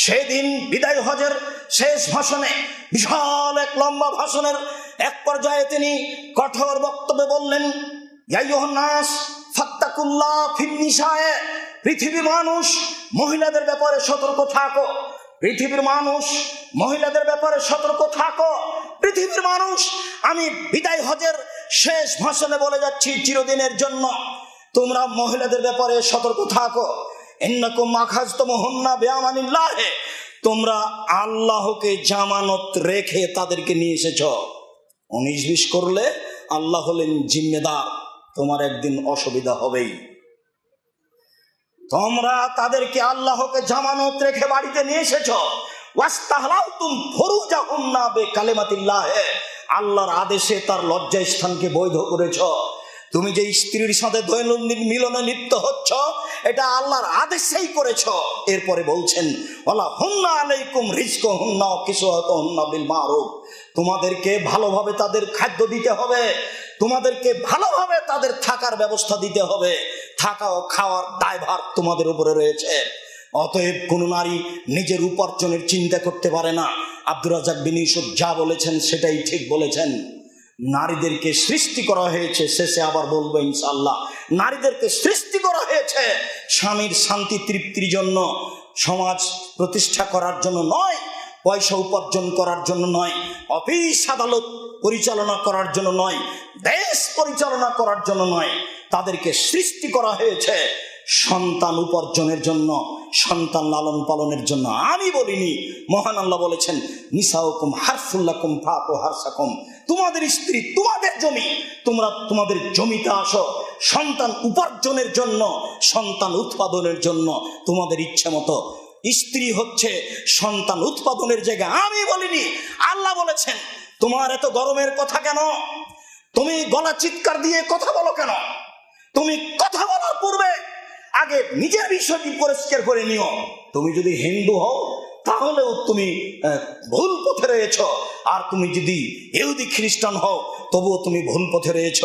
সেদিন বিদায় হজের শেষ ভাষণে, বিশাল এক লম্বা ভাষণের এক পর্যায়ে তিনি কঠোর বক্তব্যে বললেন, ইয়া আইয়ুহান নাস ফাত্তাকু ওয়াত্তাকুল্লাহ ফিন্নিসায়ে, পৃথিবীর মানুষ মহিলাদের ব্যাপারে সতর্ক থাকো। পৃথিবীর মানুষ মহিলাদের ব্যাপারে সতর্ক থাকো। পৃথিবীর মানুষ, আমি বিদায় হজের শেষ ভাষণে বলে যাচ্ছি চিরদিনের জন্য, তোমরা মহিলাদের ব্যাপারে সতর্ক থাকো। ইন্নাকুম আখাযতুমুহুন্না বিআমানিল্লাহ, তোমরা আল্লাহকে জামানত রেখে তাদেরকে নিয়ে এসেছ। 19-20 করলে আল্লাহ হলেন জিম্মেদার, তোমার একদিন অসুবিধা হবেই। তোমরা তাদেরকে আল্লাহকে জামানত রেখে বাড়িতে নিয়ে এসেছ। ওয়াস্তাহলালতুম ফুরুজাহুন্না বিকালিমাতিল্লাহ, আল্লাহর আদেশে তার লজ্জা স্থানকে বৈধ করেছ। তুমি যে স্ত্রীর সাথে দৈনন্দিন মিলনে লিপ্ত হচ্ছ, এটা আল্লাহর আদেশেই করেছ। এরপরে বলছেন ওয়ালা হুন্না আলাইকুম রিজকুহুন্না ওয়া কিসওয়াতুহুন্না বিল মারুফ, তোমাদেরকে ভালোভাবে তাদের খাদ্য দিতে হবে, তোমাদেরকে ভালোভাবে তাদের থাকার ব্যবস্থা দিতে হবে। থাকা ও খাওয়ার দায়ভার তোমাদের উপরে রয়েছে। অতএব কোন নারী নিজের উপার্জনের চিন্তা করতে পারে না। আব্দুর রাজ্জাক বিন ইউসুফ যা বলেছেন সেটাই ঠিক বলেছেন। নারীদেরকে সৃষ্টি করা হয়েছে, শেষে আবার বলবো ইনশাআল্লাহ, নারীদেরকে সৃষ্টি করা হয়েছে স্বামীর শান্তি তৃপ্তির জন্য, সমাজ প্রতিষ্ঠা করার জন্য নয়, পয়সা উপার্জন করার জন্য নয়, অফিস আদালত পরিচালনা করার জন্য নয়, দেশ পরিচালনা করার জন্য নয়। তাদেরকে সৃষ্টি করা হয়েছে সন্তান উপার্জনের জন্য, সন্তান লালন পালনের জন্য। আমি বলিনি, মহান আল্লাহ বলেছেন নিসাউকুম হারসুল লাকুম ফাতু হারসাকুম, তোমাদের স্ত্রী তোমাদের জমি, তোমরা তোমাদের জমিতে আসো সন্তান উপার্জনের জন্য, সন্তান উৎপাদনের জন্য, তোমাদের ইচ্ছে মতো। স্ত্রী হচ্ছে সন্তান উৎপাদনের জায়গা। আমি বলিনি, আল্লাহ বলেছেন। তোমার এত গরমের কথা কেন? তুমি গলা চিৎকার দিয়ে কথা বলো কেন? তুমি কথা বলার পূর্বে আগে নিজের বিষয়টি পরিষ্কার করে নিও। তুমি যদি হিন্দু হও তাহলেও তুমি ভুল পথে রয়েছ, আর তুমি যদি ইহুদি খ্রিস্টান হও তবুও তুমি ভুল পথে রয়েছ,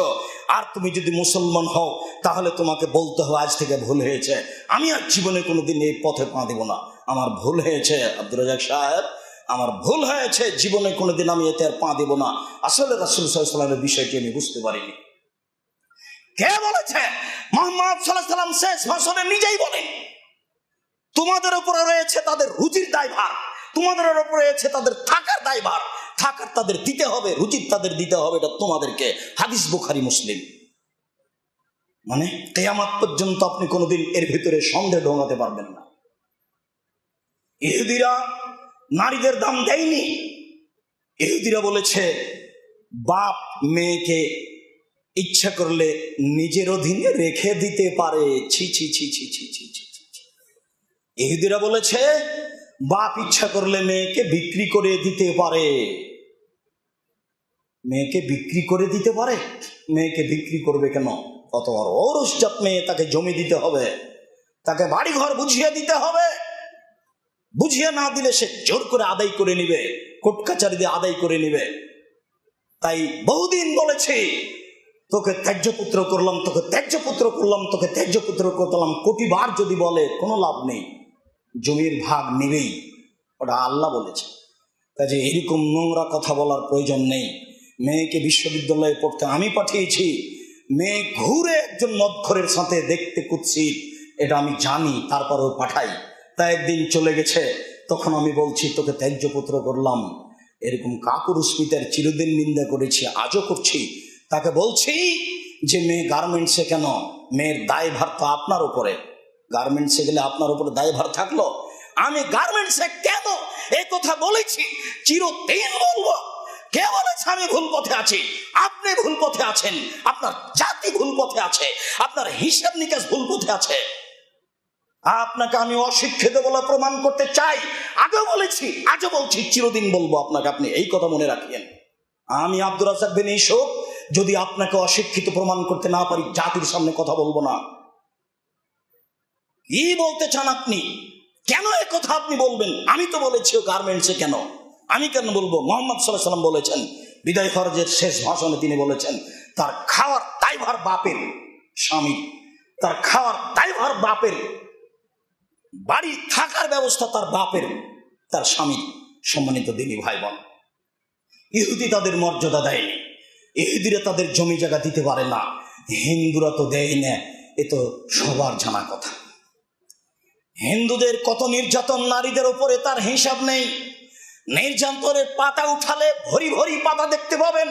আর তুমি যদি মুসলমান হও তাহলে তোমাকে বলতে হবে আজ থেকে ভুল হয়েছে, আমি আর জীবনে কোনোদিন এই পথে পা দেব না, আমার ভুল হয়েছে আব্দুর রাজ্জাক সাহেব, আমার ভুল হয়েছে, জীবনে কোনোদিন আমি এতে আর পা দেব না। আসলে রাসূল সাল্লাল্লাহু আলাইহি ওয়াসাল্লামের বিষয়টি আমি বুঝতে পারিনি। কে বলেছে? মুহাম্মদ সাল্লাল্লাহু আলাইহি ওয়াসাল্লাম শেষ ভাষণে নিজেই বলেন, তোমাদের উপরে রয়েছে তাদের রুজির দায়ভার, তোমাদের উপরে রয়েছে তাদের থাকার দায়ভার, থাকার তাদের দিতে হবে, রুজির তাদের দিতে হবে, এটা তোমাদেরকে। হাদিস বুখারী মুসলিম। মানে কিয়ামত পর্যন্ত আপনি কোনোদিন এর ভিতরে সন্দেহ ঢোকাতে পারবেন না। ইহুদিরা নারীদের দাম দেয়নি। ইহুদিরা বলেছে বাপ মেয়েকে ইচ্ছা করলে নিজের অধীনে রেখে দিতে পারে। ছি ছি ছি ছি ছি ছি ছি। ইহুদিরা বলেছে বাপ ইচ্ছা করলে মেয়েকে বিক্রি করে দিতে পারে। মেয়েকে বিক্রি করে দিতে পারে? মেয়েকে বিক্রি করবে কেন? কত বড় ঔরসজাত মেয়ে, তাকে জমি দিতে হবে, তাকে বাড়ি ঘর বুঝিয়ে দিতে হবে। বুঝিয়ে না দিলে সে জোর করে আদায় করে নিবে, কোর্ট কাচারি দিয়ে আদায় করে নিবে। তাই বহুদিন বলেছি তোকে ত্যায্য পুত্র করলাম, তোকে ত্যায্য পুত্র করলাম, তোকে ত্যায্য পুত্র করলাম। কোটিবার যদি বলে কোনো লাভ নেই, জমির ভাগ নিবেই, ওটা আল্লাহ বলেছে। কাজে এরকম নোংরা কথা বলার প্রয়োজন নেই। মেয়েকে বিশ্ববিদ্যালয়ে পড়তে আমি পাঠিয়েছি, মেয়ে ঘুরে একজন মদখোরের সাথে দেখতে কুৎসিত, এটা আমি জানি, তারপরেও পাঠাই। তাই একদিন চলে গেছে, তখন আমি বলছি তোকে ত্যায্য পুত্র করলাম। এরকম কাপুরুষমিতার চিরদিন নিন্দা করেছি, আজও করছি। তাকে বলছি যে মেয়ে গার্মেন্টসে কেন? মেয়ের দায়ভার তো আপনার উপরে, গার্মেন্টসে গেলে আপনার উপরে দায়ভার থাকলো। আমি গার্মেন্টসে কেন এই কথা বলেছি চিরদিন বলবো। কে বলেছে আমি ভুল পথে আছি? আপনি ভুল পথে আছেন, আপনার জাতি ভুল পথে আছে, আপনার হিসাব নিকাশ ভুল পথে আছে। আপনাকে আমি অশিক্ষিত বলে প্রমাণ করতে চাই, আগেও বলেছি, আজও বলছি, চিরদিন বলবো আপনাকে। আপনি এই কথা মনে রাখেন, আমি আব্দুর রাজ্জাক বিন ইউসুফ যদি আপনাকে অশিক্ষিত প্রমাণ করতে না পারি, জাতির সামনে কথা বলবো না। কি বলতে চান আপনি? কেন এ কথা আপনি বলবেন? আমি তো বলেছি ও গার্মেন্টসে কেন, আমি কেন বলবো? মুহাম্মদ সাল্লাল্লাহু আলাইহি ওয়াসাল্লাম বলেছেন, বিদায় হজের শেষ ভাষণে তিনি বলেছেন তার খাওয়ার দায়ভার বাপের, স্বামী, তার খাওয়ার দায়ভার বাপের, বাড়ি থাকার ব্যবস্থা তার বাপের, তার স্বামীর। সম্মানিত দিনী ভাই বোন, ইহুদি তাদের মর্যাদা দেয়নি, ইহুদিরা তাদের জমি জায়গা দিতে পারে না, হিন্দুরা তো দেয় না। এ তো সবার জানা কথা। হিন্দুদের কত নির্যাতন নারীদের উপরে তার হিসাব নেই। নির্যাতনের পাতা উঠালে ভরি ভরি পাতা দেখতে পাবেন।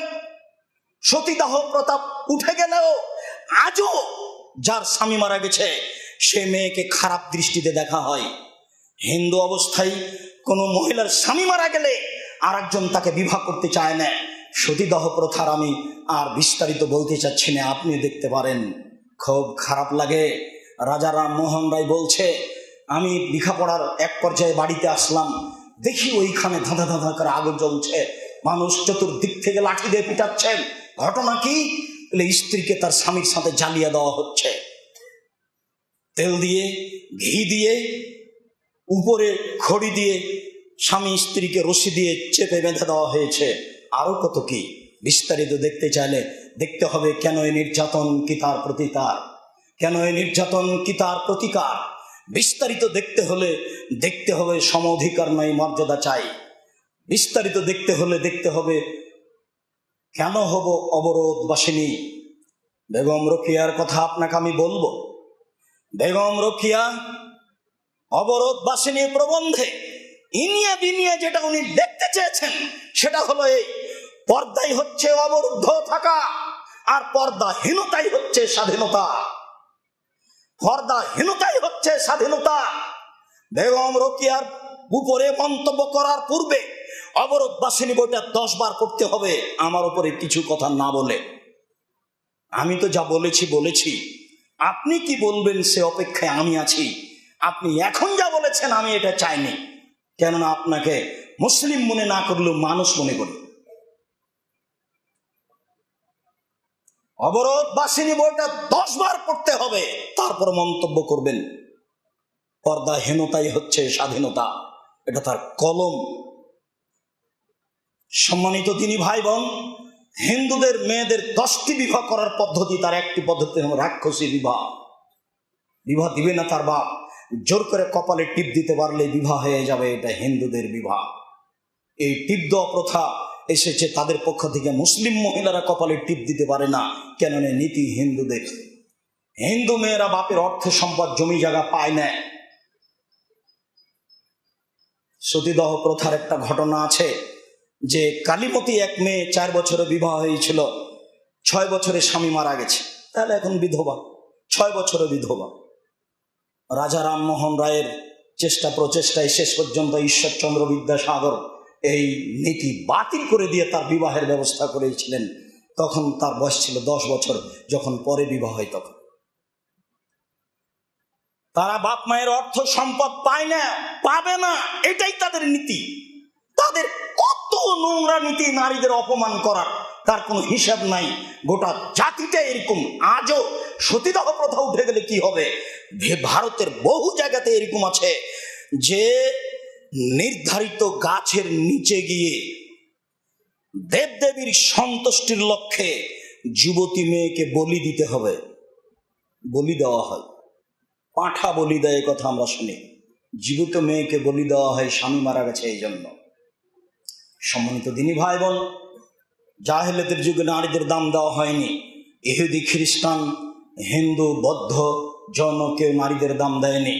সতীদাহ প্রথা উঠে গেলেও আজও যার স্বামী মারা গেছে সে মেয়েকে খারাপ দৃষ্টিতে দেখা হয়। হিন্দু অবস্থায় কোনো মহিলার স্বামী মারা গেলে আর একজন তাকে বিবাহ করতে চায় না। সতীদাহ প্রথার আমি আর বিস্তারিত বলতে চাচ্ছি না, আপনি দেখতে পারেন। খুব খারাপ লাগে। রাজা রামমোহন রায় বলছে, আমি লেখাপড়ার এক পর্যায়ে বাড়িতে আসলাম, দেখি ওইখানে ধাঁধা ধাঁধা করে আগুন জ্বলছে, মানুষ চতুর্দিক থেকে লাঠি দিয়ে পিটাচ্ছেন। ঘটনা কি? স্ত্রীকে তার স্বামীর সাথে জ্বালিয়ে দেওয়া হচ্ছে। তেল দিয়ে, ঘি দিয়ে, উপরে খড়ি দিয়ে স্বামী স্ত্রীকে রশি দিয়ে চেপে বেঁধে দেওয়া হয়েছে। আরো কত কি! বিস্তারিত দেখতে চাইলে দেখতে হবে কেন এই নির্যাতন, কি তার প্রতিকার, কেন এই নির্যাতন, কি তার প্রতিকার। বিস্তারিত দেখতে হলে দেখতে হবে সম অধিকার নয়, মর্যাদা চাই। বিস্তারিত দেখতে হলে দেখতে হবে কেন হব অবরোধবাসিনী। বেগম রোকেয়ার কথা আপনাকে আমি বলবো। বেগম রোকেয়া অবরোধবাসিনীর প্রবন্ধে ইনিয়া বিনিয়া যেটা উনি দেখতে চেয়েছেন সেটা হলো এই, পর্দাই হচ্ছে অবরুদ্ধ থাকা, আর পর্দাহীনতাই হচ্ছে স্বাধীনতা। পর্দাহীনতাই হচ্ছে স্বাধীনতা। বেগম রোকেয়ার উপরে মন্তব্য করার পূর্বে অবরোধবাসিনী বইটা 10 বার পড়তে হবে, আমার উপরে কিছু কথা না বলে। আমি তো যা বলেছি বলেছি, আপনি কি বলবেন সে অপেক্ষায় আমি আছি। আপনি এখন যা বলেছেন আমি এটা চাইনি, কেননা আপনাকে মুসলিম মনে না করলেও মানুষ মনে করি। অবরোধবাসিনী বইটা 10 বার পড়তে হবে, তারপর মন্তব্য করবেন। পর্দাহীনতাই হচ্ছে স্বাধীনতা, এটা তার কলম। সম্মানিত দিনী ভাই বোন, হিন্দুদের মেয়েদের 10টি বিবাহ করার পদ্ধতি, তার একটি পদ্ধতি হল রাক্ষসী বিবাহ। বিবাহ দিবে না তার বাপ, জোর করে কপালে টিপ দিতে পারলে বিবাহ হয়ে যাবে, এটা হিন্দুদের বিবাহ। এই টিপ দেওয়া প্রথা এসেছে তাদের পক্ষ থেকে। মুসলিম মহিলারা কপালে টিপ দিতে পারে না, কেননা নীতি হিন্দুদের। হিন্দু মেয়েরা বাপের অর্থ সম্পদ জমি জায়গা পায় না। সতীদাহ প্রথার একটা ঘটনা আছে যে কালীমতি এক মেয়ে 4 বছরে বিবাহ হয়েছিল, 6 বছরে স্বামী মারা গেছে, তাহলে এখন বিধবা, 6 বছরে বিধবা। রাজা রামমোহন রায়ের চেষ্টা প্রচেষ্টায় শেষ পর্যন্ত ঈশ্বরচন্দ্র বিদ্যাসাগর এই নীতি বাতিল করে দিয়ে তার বিবাহের ব্যবস্থা করেছিলেন। তখন তার বয়স ছিল 10 বছর, যখন পরে বিবাহ হয় তখন। তারা বাপ মায়ের অর্থ সম্পদ পায় না, পাবে না, এটাই তাদের নীতি। তাদের কত নোংরা নীতি, নারীদের অপমান করার, তার কোনো হিসাব নাই। গোটা জাতিটা এরকম। আজও সতীদাহ প্রথা উঠে গেলে কি হবে? ভারতের বহু জায়গাতে এরকম আছে যে নির্ধারিত গাছের নিচে গিয়ে দেবদেবীর সন্তুষ্টির লক্ষ্যে যুবতী মেয়েকে বলি দিতে হবে। বলি দেওয়া হয়, পাঁঠা বলি দেয়, কথা আমরা শুনি। জীবিত মেয়েকে বলি দেওয়া হয়, স্বামী মারা গেছে এই জন্য। সম্মানিত দিনী ভাই বোন, জাহেলিয়াতের যুগে নারীদের দাম দেওয়া হয়নি। ইহুদি, খ্রিস্টান, হিন্দু, বৌদ্ধ, জৈন কেউ নারীদের দাম দেয়নি।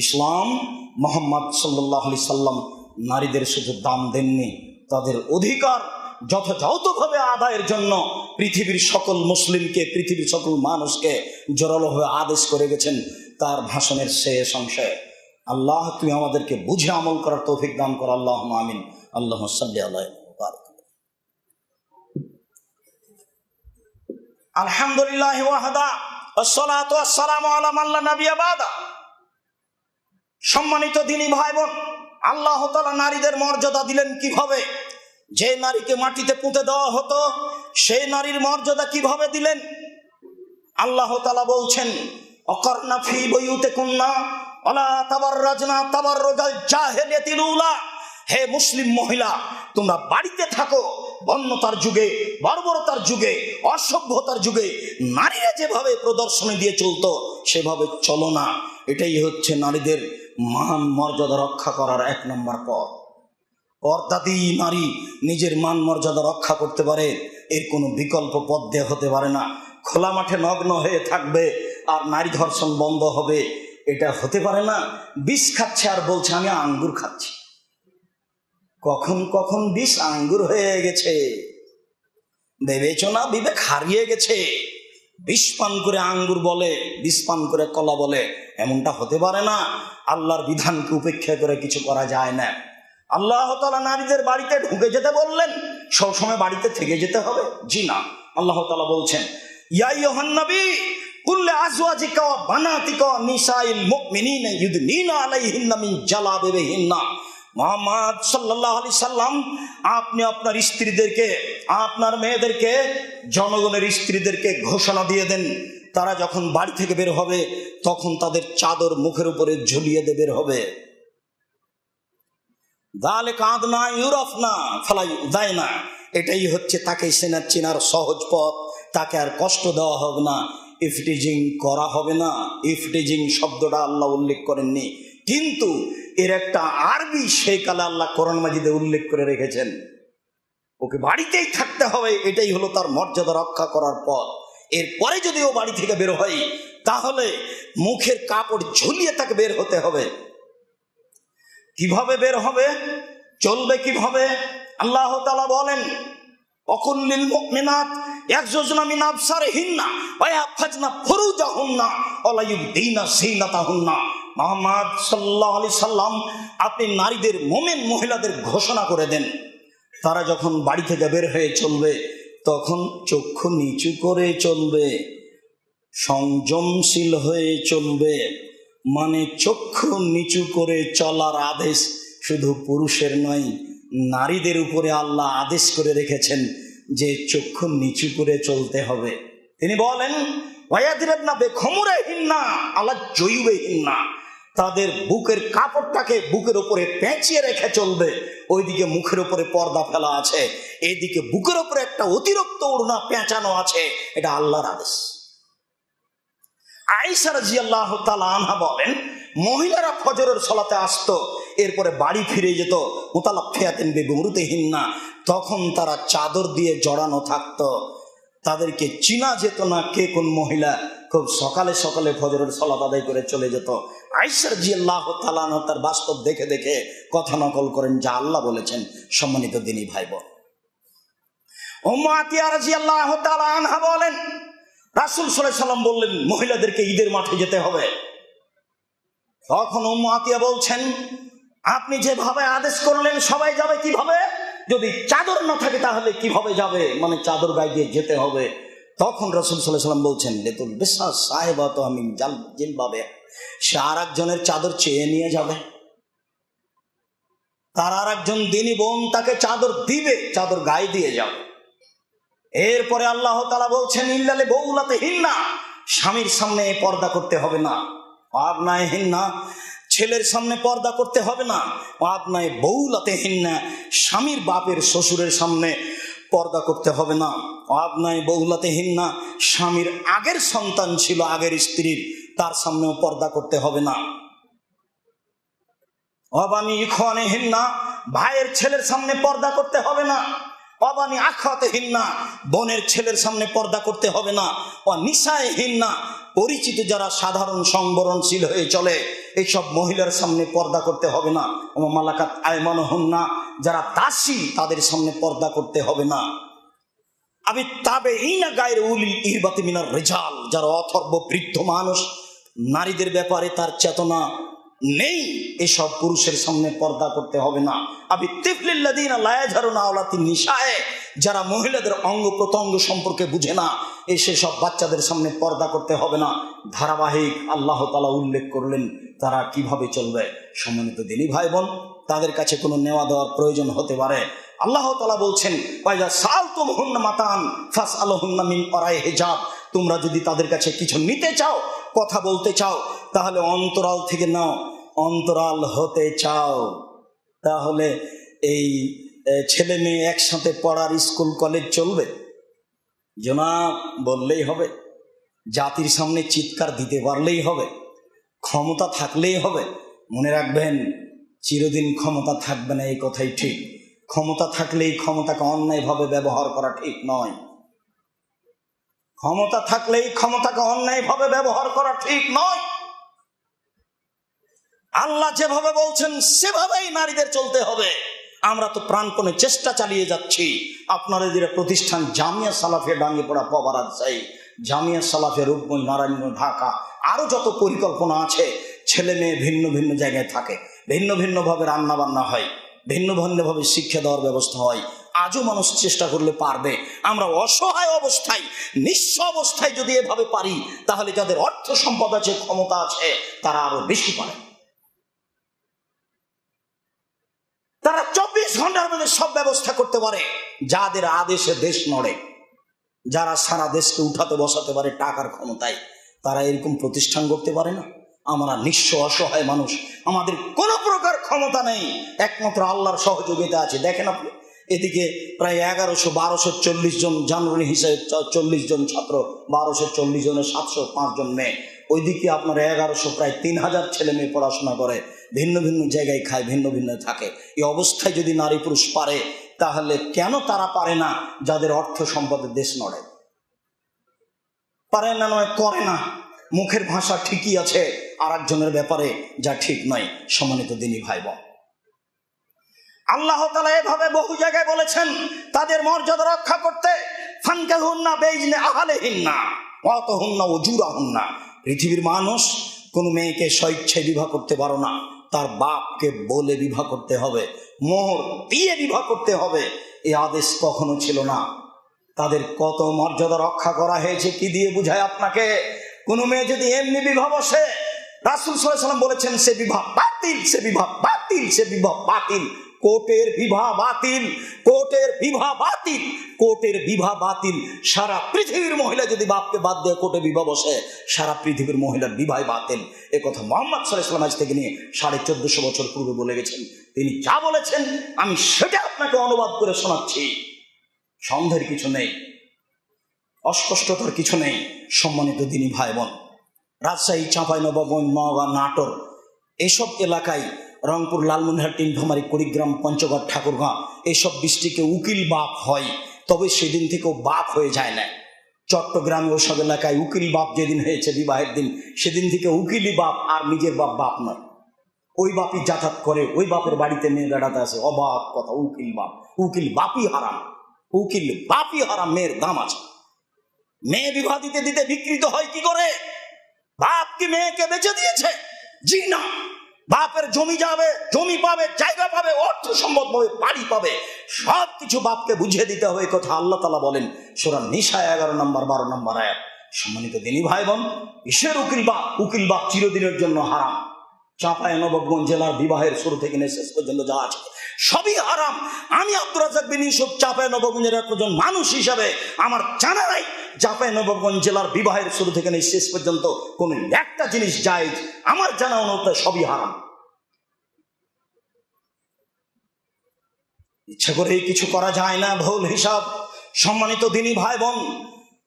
ইসলাম, মুহাম্মদ সাল্লাল্লাহু আলাইহি সাল্লাম নারীদের শুধু দাম দেননি, তাদের অধিকার যথাযথভাবে আদায়ের জন্য পৃথিবীর সকল মুসলিমকে, পৃথিবীর সকল মানুষকে জোরালোভাবে আদেশ করে গেছেন তার ভাষণের শেষ অংশে। আল্লাহ, তুমি আমাদেরকে বুঝে আমল করার তৌফিক দান করো। আল্লাহুম্মা আমিন। আল্লাহুম্মা সাল্লি আলা বারাক। আলহামদুলিল্লাহ ওয়াহদা ওয়াসসালাতু ওয়াসসালামু আলা মান লা নাবিয়্যা বাদা। সম্মানিত দিনী ভাই বোন, আল্লাহ তাআলা নারীদের মর্যাদা দিলেন কিভাবে? যে নারীকে মাটিতে পুঁতে দেওয়া হতো সেই নারীর মর্যাদা কিভাবে দিলেন? আল্লাহ তাআলা বলছেন, অকরনা ফি বুয়ুতিকুন্না ওয়ালা তাবাররাজনা তাবাররুজাল জাহিলিয়াতিল উলা। হে মুসলিম মহিলা, তোমরা বাড়িতে থাকো। বন্যতার যুগে, বর্বরতার যুগে, অসভ্যতার যুগে নারীরা যেভাবে প্রদর্শনী দিয়ে চলতো সেভাবে চলো না। এটাই হচ্ছে নারীদের মান মর্যাদা রক্ষা করার 1 নম্বর পথ। পর্দাদি নারী নিজের মান মর্যাদা রক্ষা করতে পারে, এর কোনো বিকল্প পথ দেয়া হতে পারে না। খোলা মাঠে নগ্ন হয়ে থাকবে আর নারী ধর্ষণ বন্ধ হবে, এটা হতে পারে না। বিষ খাচ্ছে আর বলছে আমি আঙ্গুর খাচ্ছি। কখন কখন বিষ আঙ্গুর হয়ে গেছে, বিবেচনা বিবেক হারিয়ে গেছে। বিষ পান করে আঙ্গুর বলে, বিষ পান করে কলা বলে, এমনটা হতে পারে না। আল্লাহর বিধানকে উপেক্ষা করে কিছু করা যায় না। আল্লাহ তাআলা নারীদের বাড়িতে ঢুকে যেতে বললেন, সবসময় বাড়িতে থেকে যেতে হবে? জি না। আল্লাহ তাআলা বলছেন, ইয়া আইয়ুহান নবী কুল লিআজওয়াজিকা ওয়া বানাতিকা ওয়া নিসাইল মুমিনিনা ইউদনিনা আলাইহিন্না মিন জালাবিবিহিন্না। মুহাম্মদ সাল্লাল্লাহু আলাইহি সাল্লাম, আপনি আপনার স্ত্রীদেরকে, আপনার মেয়েদেরকে, জনগণের স্ত্রীদেরকে ঘোষণা দিয়ে দেন, তারা যখন বাড়ি থেকে বের হবে তখন তাদের চাদর মুখের উপরে ঝুলিয়ে দিয়ে বের হবে। যালিকা আদনা ইউরাফনা ফালা ইউযায়না, এটাই হচ্ছে তাকে চেনার সহজ পথ। তাকে আর কষ্ট দেওয়া হবে না, ইফটিজিং করা হবে না। ইফটিজিং শব্দটা আল্লাহ উল্লেখ করেননি, কিন্তু এর একটা আরবি সেই কালে আল্লাহ কোরআন মাজিদে উল্লেখ করে রেখেছেন। ওকে বাড়িতেই থাকতে হবে, এটাই হলো তার মর্যাদা রক্ষা করার পথ। এরপরে যদি ও বাড়ি থেকে বের হয় তাহলে মুখের কাপড় ঝুলিয়ে তাকে বের হতে হবে। কিভাবে বের হবে, চলবে কিভাবে? আল্লাহ তাআলা বলেন, অকুল্লিল মুমিনাত ইয়াগযুজনা মিন আবসারিহিন্না ওয়া ইয়াহফাজনা ফুরুজাহুন্না ওয়া লা ইউবদিনা যিনাতাহুন্না। মুহাম্মদ সাল্লাল্লাহু আলাইহি সাল্লাম, আপনি নারীদের, মুমিন মহিলাদের ঘোষণা করে দেন, তারা যখন বাড়ি থেকে বের হয়ে চলবে তখন চক্ষু নিচু করে চলবে, সংযমশীল হয়ে চলবে। মানে চক্ষু নিচু করে চলার আদেশ শুধু পুরুষের নয়, নারীদের উপরে আল্লাহ আদেশ করে রেখেছেন যে চক্ষু নিচু করে চলতে হবে। তিনি বলেন, ওয়ায়াদিরাবনা বিখুমুরিহিন্না আলা জুয়ুবিহিন্না, তাদের বুকের কাপড়টাকে বুকের উপরে পেঁচিয়ে রেখে চলবে। ওইদিকে মুখের উপরে পর্দা ফেলা আছে, এইদিকে বুকের উপরে একটা অতিরিক্ত ওড়না পেঁচানো আছে, এটা আল্লাহর আদেশ। আয়েশা রাদিয়াল্লাহু তাআলা আনহা বলেন, মহিলারা ফজরের সালাতে আসতো, এরপরে বাড়ি ফিরে যেত, মুতালাফিয়াতিন বিবুরুতিহিন্না, তখন তারা চাদর দিয়ে জড়ানো থাকতো, তাদেরকে চিনা যেত না কে কোন মহিলা। খুব সকালে সকালে ফজরের সালাত আদায় করে চলে যেত। আয়েশা রাদিয়াল্লাহু তাআলা আনহা তার বাস্তব দেখে দেখে কথা নকল করেন যা আল্লাহ বলেছেন। সম্মানিত দিনী ভাই বোন, উম্মু আতিয়া রাদিয়াল্লাহু তাআলা আনহা বলেন, রাসূল সাল্লাল্লাহু আলাইহি সাল্লাম বললেন মহিলাদেরকে ঈদের মাঠে যেতে হবে। তখন উম্মু আতিয়া বলছেন, আপনি যেভাবে আদেশ করলেন সবাই যাবে কিভাবে? যদি চাদর না থাকে তাহলে কিভাবে যাবে? মানে চাদর গায়ে দিয়ে যেতে হবে। তখন রাসূল সাল্লাল্লাহু আলাইহি সাল্লাম বলছেন, লেতুল বিশ্বাস সাহেবাত আমিন জিলবাবে, সে আর একজনের চাদর চেয়ে নিয়ে যাবে, তার আর একজন দিনী বোন তাকে চাদর দিবে, চাদর গায়ে দিয়ে যাবে। এরপরে আল্লাহ তাআলা বলছেন, ইল্লালে বউলাতিহিন্না, স্বামীর সামনে পর্দা করতে হবে না। আবনাইহিন্না, ছেলের সামনে পর্দা করতে হবে না। আবনাই বউলাতিহিন্না, স্বামীর বাপের শ্বশুরের সামনে পর্দা করতে হবে না। আবনাই বউলাতিহিন্না, স্বামীর আগের সন্তান ছিল, আগের স্ত্রীর, তার সামনেও পর্দা করতে হবে না। অবানি ইখওয়ানিহিন্না, ভাইয়ের ছেলের সামনে পর্দা করতে হবে না। অবানি আখাতিহিন্না, বোনের ছেলের সামনে পর্দা করতে হবে না। ও নিসাইহিন্না, পরিচিত যারা সাধারণ সংবরণশীল হয়ে চলে এইসব মহিলার সামনে পর্দা করতে হবে না। ও মালাকাত আইমানুহুন্না, যারা দাসী তাদের সামনে পর্দা করতে হবে না। আমি তাবেঈনা গায়রে উলিল ইরবাতি মিনার রিজাল, যারা অথর্ব বৃদ্ধ মানুষ, নারীদের ব্যাপারে তার চেতনা নেই, এসব পুরুষের সামনে পর্দা করতে হবে না। আবি তিফলিল্লাযিনা লা ইয়াজহারুনা আওলাতিন নিসায়ে, যারা মহিলাদের অঙ্গ প্রত্যঙ্গ সম্পর্কে বুঝে না, সেসব বাচ্চাদের সামনে পর্দা করতে হবে না। ধারাবাহিক আল্লাহ তাআলা উল্লেখ করলেন তারা কিভাবে চলবে। সম্মানিত দিনী ভাই বোন, তাদের কাছে কোনো নেওয়া দেওয়ার প্রয়োজন হতে পারে। আল্লাহ তাআলা বলছেন, ওয়াইজা সালতুমুহুন্না মাতান ফাসআলুহুন্না মিন ওরাই হিজাব, তোমরা যদি তাদের কাছে কিছু নিতে চাও, কথা বলতে চাও, তাহলে অন্তরাল থেকে নাও। অন্তরাল হতে চাও তাহলে এই ছেলে মেয়ে একসাথে পড়ার স্কুল কলেজ চলবে? জনাব বললেই হবে, জাতির সামনে চিৎকার দিতে পারলেই হবে, ক্ষমতা থাকলেই হবে? মনে রাখবেন, চিরদিন ক্ষমতা থাকবে না, এই কথাই ঠিক। ক্ষমতা থাকলেই ক্ষমতাকে অন্যায়ভাবে ব্যবহার করা ঠিক নয়। ক্ষমতা থাকলেই ক্ষমতাকে অন্যায়ভাবে ব্যবহার করা ঠিক নয়। আল্লাহ যেভাবে বলছেন সেভাবেই নারীদের চলতে হবে। আমরা তো প্রাণপণে চেষ্টা চালিয়ে যাচ্ছি। আপনার এদিকে প্রতিষ্ঠান জামিয়া সালাফিয়া ডাঙ্গিপাড়া পবা রাজশাহী, জামিয়া সালাফিয়া রূপগঞ্জ, নারায়ণগঞ্জ, ঢাকা, আরো যত পরিকল্পনা আছে, ছেলে মেয়ে ভিন্ন ভিন্ন জায়গায় থাকে, ভিন্ন ভিন্নভাবে রান্না বান্না হয়, ভিন্ন ভিন্নভাবে শিক্ষা দেওয়ার ব্যবস্থা হয়। আজও মানুষ চেষ্টা করলে পারবে। আমরা অসহায় অবস্থায়, নিঃস্ব অবস্থায় যদি এভাবে পারি, তাহলে যাদের অর্থ সম্পদ আছে, ক্ষমতা আছে, তারা আরো বেশি পারে। তারা 24 ঘন্টার মধ্যে সব ব্যবস্থা করতে পারে। যাদের আদেশে দেশ নড়ে, যারা সারা দেশকে উঠাতে বসাতে পারে টাকার ক্ষমতায়, তারা এরকম প্রতিষ্ঠান করতে পারে না। আমরা নিঃস্ব অসহায় মানুষ, আমাদের কোনো প্রকার ক্ষমতা নেই, একমাত্র আল্লাহর সহযোগিতা আছে। দেখেন আপনি, এদিকে প্রায় 1100-1240 জন জানুয়ারি হিসেবে 40 জন ছাত্র, 1240 জনের 705 জন মেয়ে। ওইদিকে আপনার 1100 প্রায় 3000 ছেলে মেয়ে পড়াশোনা করে, ভিন্ন ভিন্ন জায়গায় খায়, ভিন্ন ভিন্ন থাকে। এই অবস্থায় যদি নারী পুরুষ পারে, তাহলে কেন তারা পারে না যাদের অর্থ সম্পদের দেশ নড়ে? পারে না নয়, করে না। মুখের ভাষা ঠিকই আছে, আর একজনের ব্যাপারে যা ঠিক নয়। সম্মানিত দিনী ভাই বোন, আল্লাহ তাআলা এভাবে বহু জায়গায় বলেছেন তাদের মর্যাদা রক্ষা করতে। ফানকাহুন্না বিইজনি আহলিহিন্না ওয়া আতুহুন্না উজুরাহুন্না। পৃথিবীর মানুষ কোন মেয়েকে স্বেচ্ছায় বিবাহ করতে পারো না, তার বাপকে বলে বিবাহ করতে হবে, মোহর দিয়ে বিবাহ করতে হবে। এই আদেশ কখনো ছিল না। তাদের কত মর্যাদা রক্ষা করা হয়েছে, কি দিয়ে বুঝায় আপনাকে? কোন মেয়ে যদি এমনি বিবাহ বসে, রাসূল সাল্লাল্লাহু আলাইহি ওয়াসাল্লাম বলেছেন সে বিবাহ বাতিল, সে বিবাহ বাতিল, সে বিবাহ বাতিল। কোর্টের বিবাহ বাতিল, কোর্টের বিবাহ বাতিল, কোর্টের বিবাহ বাতিল। সারা পৃথিবীর মহিলা যদি বাপকে বাদ দিয়ে কোর্টে বিবাহ বসে, সারা পৃথিবীর মহিলার বিবাহ বাতিল। এ কথা মুহাম্মদ সাল্লাল্লাহু আলাইহি ওয়াসাল্লাম আজ থেকে নিয়ে 1450 বছর পূর্বে বলে গেছেন। তিনি যা বলেছেন আমি সেটা আপনাকে অনুবাদ করে শোনাচ্ছি। সন্দেহের কিছু নেই, অস্পষ্টতার কিছু নেই। সম্মানিত দিনী ভাই বোন, রাজশাহী, চাঁপাইনবাবগঞ্জ, নওগাঁ, নাটোর এসব এলাকায়, রংপুর, লালমনিরহাট, নীলফামারী, কুড়িগ্রাম, পঞ্চগড়, ঠাকুরগাঁ এসব ডিস্ট্রিক্টে উকিল বাপ হয়, তবে সেদিন থেকেও বাপ হয়ে যায় না। চট্টগ্রামে ওসব এলাকায় উকিল বাপ যেদিন হয়েছে বিবাহের দিন, সেদিন থেকে উকিলই বাপ, আর নিজের বাপ বাপ নয়। ওই বাপই যাতায়াত করে, ওই বাপের বাড়িতে মেয়ে বেড়াতে আসে। অবাক কথা, উকিল বাপ, উকিল বাপই হারাম, উকিল বাপই হারাম। মেয়ের দাম আছে। মেয়ে বিবাহ দিতে দিতে বিকৃত হয় কি করে? বাপ কি মেয়েকে বেঁচে দিয়েছে? জি না। বাপের জমি যাবে, জমি পাবে, জায়গা পাবে, অর্থ সম্পদ পাবে, বাড়ি পাবে, সব কিছু বাপকে বুঝিয়ে দিতে হবে। কথা আল্লাহ তাআলা বলেন সূরা নিসা 11 নম্বর 12 নম্বর আয়াত। সম্মানিত দিনী ভাই বোন, কিসের উকিল বাপ? উকিল বাপ চিরদিনের জন্য হারাম। চাঁপাইনবাবগঞ্জ জেলার বিবাহের শুরু থেকে নিয়ে শেষ পর্যন্ত যা আছে সবই হারাম। আমি আব্দুর রাজ্জাক বিন ইউসুফ চাঁপাইনবাবগঞ্জের একজন মানুষ হিসাবে আমার জানা নাই চাঁপাইনবাবগঞ্জ জেলার বিবাহের শুরু থেকে নিয়ে শেষ পর্যন্ত কোন একটা জিনিস জায়েজ। আমার জানা অনুযায়ী সবই হারাম। ইচ্ছা করে কিছু করা যায় না, ভুল হিসাব। সম্মানিত দিনী ভাই বোন,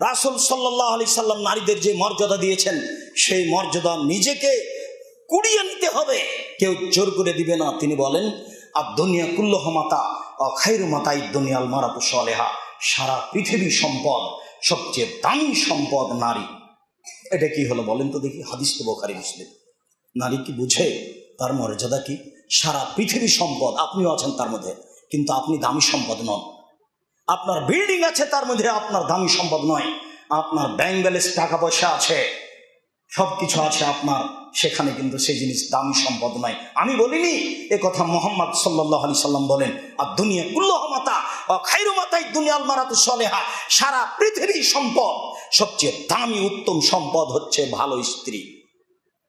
রাসূল সাল্লাল্লাহু আলাইহি সাল্লাম নারীদের যে মর্যাদা দিয়েছেন, সেই মর্যাদা নিজেকে কুড়িয়ে নিতে হবে, কেউ জোর করে দিবে না। তিনি বলেন আদ-দুনিয়া কুল্লুহা মাতা ওয়া খায়রু মাতাইদ দুনিয়াল মারাতু সালেহা। সারা পৃথিবীর সম্পদ, সবচেয়ে দামি সম্পদ নারী। এটা কি হলো বলেন তো দেখি? হাদিস তো বুখারী মুসলিম। নারী কি বুঝে তার মর্যাদা কি? সারা পৃথিবীর সম্পদ, আপনিও আছেন তার মধ্যে, কিন্তু আপনি দামি সম্পদ নন। আপনার বিল্ডিং আছে, তার মধ্যে আপনার দামি সম্পদ নয়। আপনার ব্যাংক ব্যালেন্স, টাকা পয়সা আছে, সবকিছু আছে আপনার, সেখানে কিন্তু সেই জিনিস দামি সম্পদ নয়। আমি বলিনি, এ কথা মুহাম্মদ সাল্লাল্লাহু আলাইহি সাল্লাম বলেন আদ-দুনিয়া কুল্লুহা মাতা ওয়া খায়রু মাতাইদ দুনিয়াল মারাতু সালেহা। সারা পৃথিবীর সম্পদ, সবচেয়ে দামি উত্তম সম্পদ হচ্ছে ভালো স্ত্রী।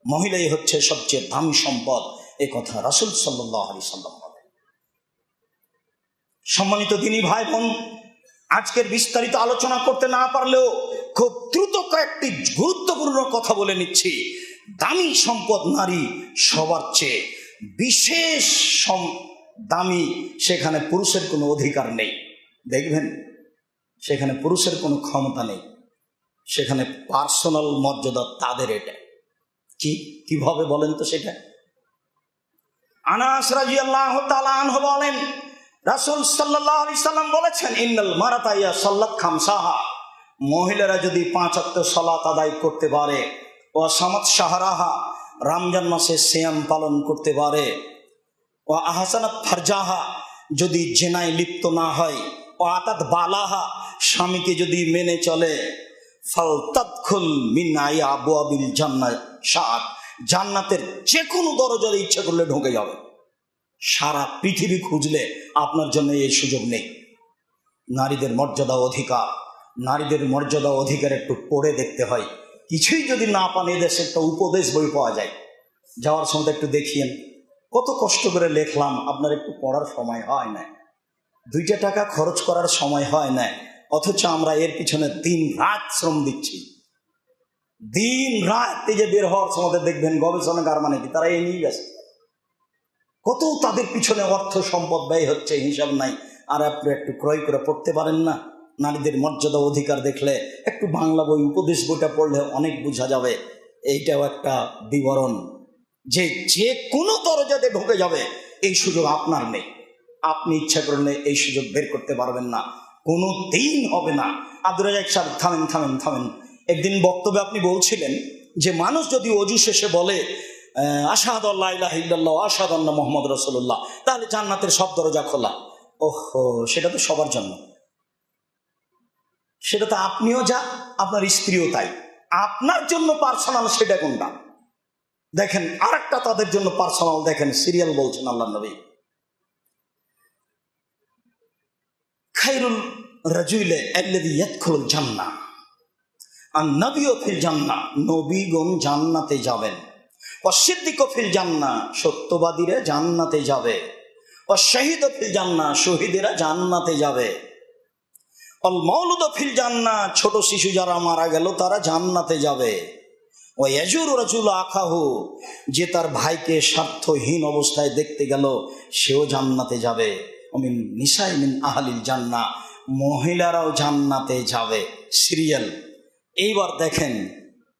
মহিলাই হচ্ছে সবচেয়ে দামি সম্পদ। এ কথা রাসূল সাল্লাল্লাহু আলাইহি সাল্লাম বলেন। সম্মানিত দিনী ভাই বোন, আজকের বিস্তারিত আলোচনা করতে না পারলেও খুব দ্রুত কয়েকটি গুরুত্বপূর্ণ কথা বলে নিচ্ছি। দামি সম্পদ নারী, সবার চেয়ে বিশেষ দামি। সেখানে পুরুষের কোনো অধিকার নেই। দেখবেন সেখানে পুরুষের কোনো ক্ষমতা নেই, সেখানে পার্সোনাল মর্যাদা তাদের। এটা কিভাবে বলেন তো? সেটা আনাস রাদিয়াল্লাহু তাআলা আনহু বলেন রাসূল সাল্লাল্লাহু আলাইহি সাল্লাম বলেছেন ইন্নাল মারাতা ইয়া সাল্লাত খামসাহা। মহিলারা যদি 5 ওয়াক্ত সালাত আদায় করতে পারে, ও সামাত শাহরাহা, রমজান মাসে সিয়াম পালন করতে পারে, ও আহসানাত ফারজাহা, যদি জেনায় লিপ্ত না হয়, ও আতাত বালাহা, স্বামীকে যদি মেনে চলে, ফালতাদখুল মিন আই আবওয়াবিল জান্নাহ শাআত, জান্নাতের যে কোনো দরজায় ইচ্ছা করলে ঢুকে যাবে। সারা পৃথিবী খুঁজলে আপনার জন্য এই সুযোগ নেই। নারীদের মর্যাদা অধিকার, নারীদের মর্যাদা অধিকার একটু পড়ে দেখতে হয়। কিছুই যদি না পান, এদেশে একটা উপদেশ বই পাওয়া যায়, যাওয়ার সময় একটু দেখিয়েন। কত কষ্ট করে লেখলাম, আপনার একটু পড়ার সময় হয় না, 2টা টাকা খরচ করার সময় হয় না, অথচ আমরা এর পিছনে দিন রাত শ্রম দিচ্ছি। দিন রাত এই যে বের হওয়ার সময় দেখবেন গবেষণাগার মানে কি, তারা এই নিয়ে গেছে, কত তাদের পিছনে অর্থ সম্পদ ব্যয় হচ্ছে, হিসাব নাই। আর আপনি একটু ক্রয় করে পড়তে পারেন না? নারীদের মর্যাদা অধিকার দেখলে একটু বাংলা বই, উপদেশ বইটা পড়লে অনেক বোঝা যাবে। এইটাও একটা বিবরণ যে যে কোনো দরজাতে ঢুকে যাবে, এই সুযোগ আপনার নেই। আপনি ইচ্ছা করলে এই সুযোগ বের করতে পারবেন না, কোনো দিন হবে না। আব্দুর রাজ্জাক সাহেব, থামেন। একদিন বক্তব্যে আপনি বলছিলেন যে মানুষ যদি অজু শেষে বলে আশহাদু আল্লা ইলাহা ইল্লাল্লাহ আশহাদু আন্না মুহাম্মাদুর রাসূলুল্লাহ, তাহলে জান্নাতের সব দরজা খোলা। ওহো, সেটা তো সবার জন্য, সেটা তো আপনিও যা, আপনার স্ত্রীও তাই। আপনার জন্য পার্সোনাল সেটা কোনটা? দেখেন আরেকটা তাদের জন্য পার্সোনাল, দেখেন সিরিয়াল বলছেন আল্লাহ নবী, খায়রুল রাজুলে আল্লাযী ইয়াদখুলুল জান্নাহ, আর নবীও ফিল জান্নাহ, নবীগণ জান্নাতে যাবেন। ও সিদ্দিকও ফিল জান্নাহ, সত্যবাদীরা জান্নাতে যাবে। ও শহীদও ফিল জান্নাহ, শহীদেরা জান্নাতে যাবে। অল মাউলুদও ফিল জান্নাহ, ছোট শিশু যারা মারা গেল তারা জান্নাতে যাবে। ও ইয়াজুরু রাজুল আখাহু, যে তার ভাইকে স্বার্থহীন অবস্থায় দেখতে গেল সেও জান্নাতে যাবে। মিন নিসাই মিন আহলিল জান্নাহ, মহিলারাও জান্নাতে যাবে। সিরিয়াল। এইবার দেখেন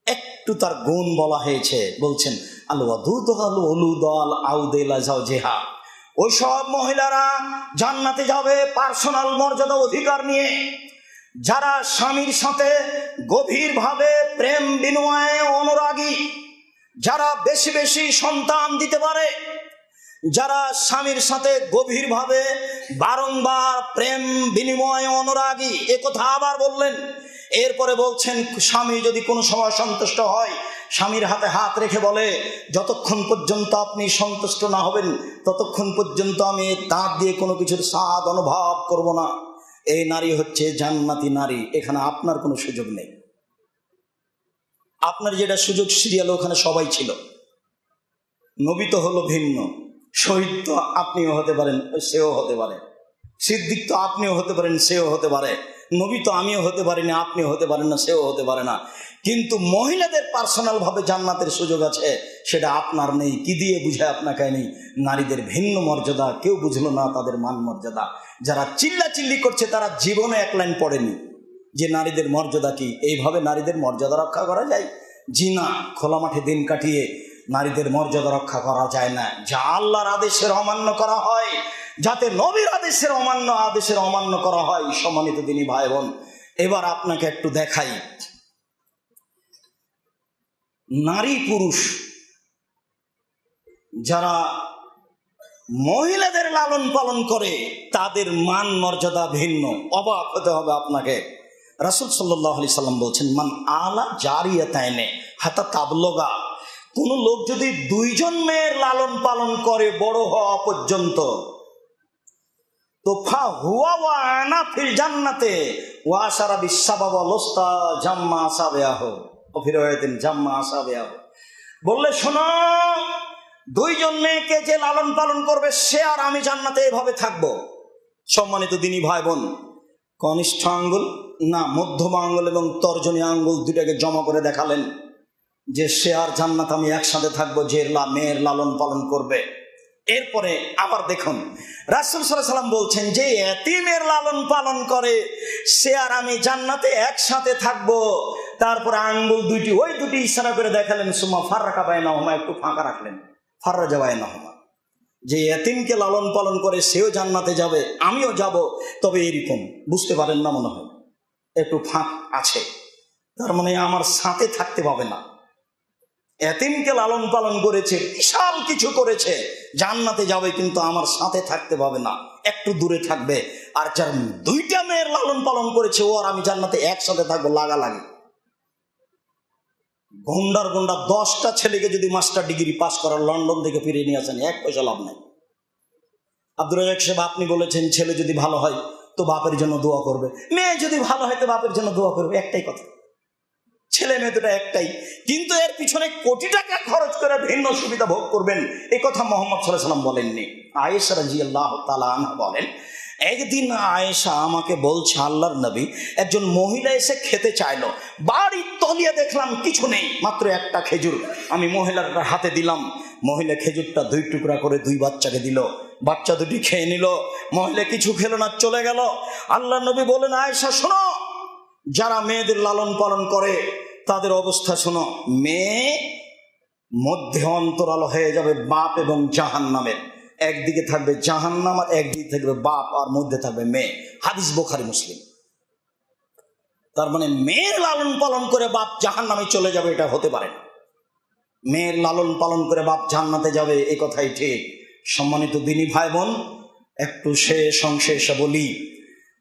একটু তার গুণ বলা হয়েছে, বলছেন আল ওয়াদুদ আল ওলুদ আল আউদেলা জাওজেহা, ওই সব মহিলারা জান্নাতে যাবে পার্সোনাল মর্যাদা অধিকার নিয়ে, যারা স্বামীর সাথে গভীরভাবে প্রেম বিনিময়ে অনুরাগী, যারা বেশি বেশি সন্তান দিতে পারে, যারা স্বামীর সাথে গভীরভাবে বারংবার প্রেম বিনিময়ে অনুরাগী। এ কথা আবার বললেন। এরপরে বলছেন স্বামী যদি কোনো সময় সন্তুষ্ট হয়, স্বামীর হাতে হাত রেখে বলে যতক্ষণ পর্যন্ত আপনি সন্তুষ্ট না হবেন ততক্ষণ পর্যন্ত আমি দাঁত দিয়ে কোনো কিছুর স্বাদ অনুভব করব না, এই নারী হচ্ছে জান্নাতি নারী। এখানে আপনার কোনো সুযোগ নেই। আপনার যেটা সুযোগ সিরিয়াল, ওখানে সবাই ছিল। নবী তো হলো ভিন্ন, শহীদ তো আপনিও হতে পারেন, সেও হতে পারে, সিদ্দিক তো আপনিও হতে পারেন, সেও হতে পারে, নবী তো আমিও হতে পারি না, আপনিও হতে পারেন না, সেও হতে পারে না। কিন্তু মহিলাদের পার্সোনাল ভাবে জান্নাতের সুযোগ আছে, সেটা আপনার নেই। কি দিয়ে বুঝায় আপনাকে নেই? নারীদের ভিন্ন মর্যাদা কেউ বুঝলো না, তাদের মান মর্যাদা। যারা চিল্লাচিল্লি করছে তারা জীবনে এক লাইন পড়েনি যে নারীদের মর্যাদা কি। এইভাবে নারীদের মর্যাদা রক্ষা করা যায়? জি না, খোলা মাঠে দিন কাটিয়ে নারীদের মর্যাদা রক্ষা করা যায় না। যা আল্লাহর আদেশের অমান্য করা হয়, যাতে নবীর আদেশের অমান্য করা হয়। সম্মানিত দিনী ভাই বোন, এবার আপনাকে একটু দেখাই নারী পুরুষ যারা মহিলাদের লালন পালন করে তাদের মান মর্যাদা ভিন্ন। অবাক হতে হবে আপনাকে। রাসূল সাল্লাল্লাহু আলাইহি সাল্লাম বলছেন, মান আলা জারিয়াতাইনে হাতা তাবলগা, কোন লোক যদি 2জন মেয়ের লালন পালন করে বড় হওয়া পর্যন্ত, তো ফা হুয়া ওয়া আনা ফিল জান্নাতে ওয়া আশারা বিসাবাবা লস্তা জাম্মা আসাবিয়াহ ও ফিরায়াতিন জাম্মা আসাবিয়াহ। বললে শোনো, 2জন মেয়েকে যে লালন পালন করবে সে আর আমি জান্নাতে এভাবে থাকবো। সম্মানিত দিনী ভাই বোন, কনিষ্ঠ আঙ্গুল না মধ্যমা আঙ্গুল এবং তর্জনী আঙ্গুল দুটাকে জমা করে দেখালেন যে সে আর জান্নাত আমি একসাথে থাকবো, যে মেয়ের লালন পালন করবে। এরপরে আবার দেখুন রাসূল সাল্লাল্লাহু আলাইহি সাল্লাম বলছেন, যে এতিমের লালন পালন করে সে আর আমি জান্নাতে একসাথে থাকবো। তারপরে আঙ্গুল দুইটি, ওই দুটি ইশারা করে দেখালেন, সুমা ফাররাকা বাইনাহুমা, একটু ফাঁকা রাখলেন, ফাররাজা বাইনাহুমা, যে এতিমকে লালন পালন করে সেও জান্নাতে যাবে, আমিও যাব। তবে এরকম বুঝতে পারেন না মনে হয়। একটু ফাঁক আছে, তার মানে আমার সাথে থাকতে পাবে না। এতিমকে লালন পালন করেছে, বিশাল কিছু করেছে, জান্নাতে যাবে, কিন্তু আমার সাথে থাকতে পাবে না, একটু দূরে থাকবে। আর যার 2টা মেয়ের লালন পালন করেছে, ও আর আমি জান্নাতে একসাথে থাকবো, লাগালাগি। গন্ডার 10টা ছেলেকে যদি মাস্টার ডিগ্রি পাস করার লন্ডন থেকে ফিরে নিয়ে আসেন, 1 পয়সা লাভ নাই। আব্দুর রাজ্জাক সাহেব, আপনি বলেছেন ছেলে যদি ভালো হয় তো বাপের জন্য দোয়া করবে, মেয়ে যদি ভালো হয় তো বাপের জন্য দোয়া করবে, একটাই কথা। ছেলে মেয়ে দুটা একটাই, কিন্তু এর পিছনে কোটি টাকা খরচ করে ভিন্ন সুবিধা ভোগ করবেন, এই কথা মোহাম্মদ সাল্লাল্লাহু আলাইহি ওয়াসাল্লাম বলেননি। আয়েশা রাদিয়াল্লাহু তাআলা আনহা বলেন, একদিন আয়েশা আমাকে বলছে, আল্লাহর নবী, একজন মহিলা এসে খেতে চাইলো, বাড়ির তলিয়ে দেখলাম কিছু নেই, মাত্র একটা খেজুর। আমি মহিলার হাতে দিলাম, মহিলা খেজুরটা 2 টুকরা করে 2 বাচ্চাকে দিল, বাচ্চা 2টি খেয়ে নিল, মহিলা কিছু খেলো না, চলে গেল। আল্লাহর নবী বলেন, আয়েশা শোনো, যারা মেয়েদের লালন পালন করে তাদের অবস্থা শোনো, মেয়ে মধ্যে অন্তরাল হয়ে যাবে বাপ এবং জাহান্নামের। একদিকে থাকবে জাহান্নাম আর একদিকে থাকবে বাপ, আর মধ্যে থাকবে মেয়ে। হাদিস বুখারী মুসলিম। তার মানে মেয়ের লালন পালন করে বাপ জাহান্নামে চলে যাবে, এটা হতে পারে না। মেয়ের লালন পালন করে বাপ জান্নাতে যাবে, এই কথাই ঠিক। সম্মানিত দিনী ভাই বোন, একটু শেষ অংশে এসে বলি,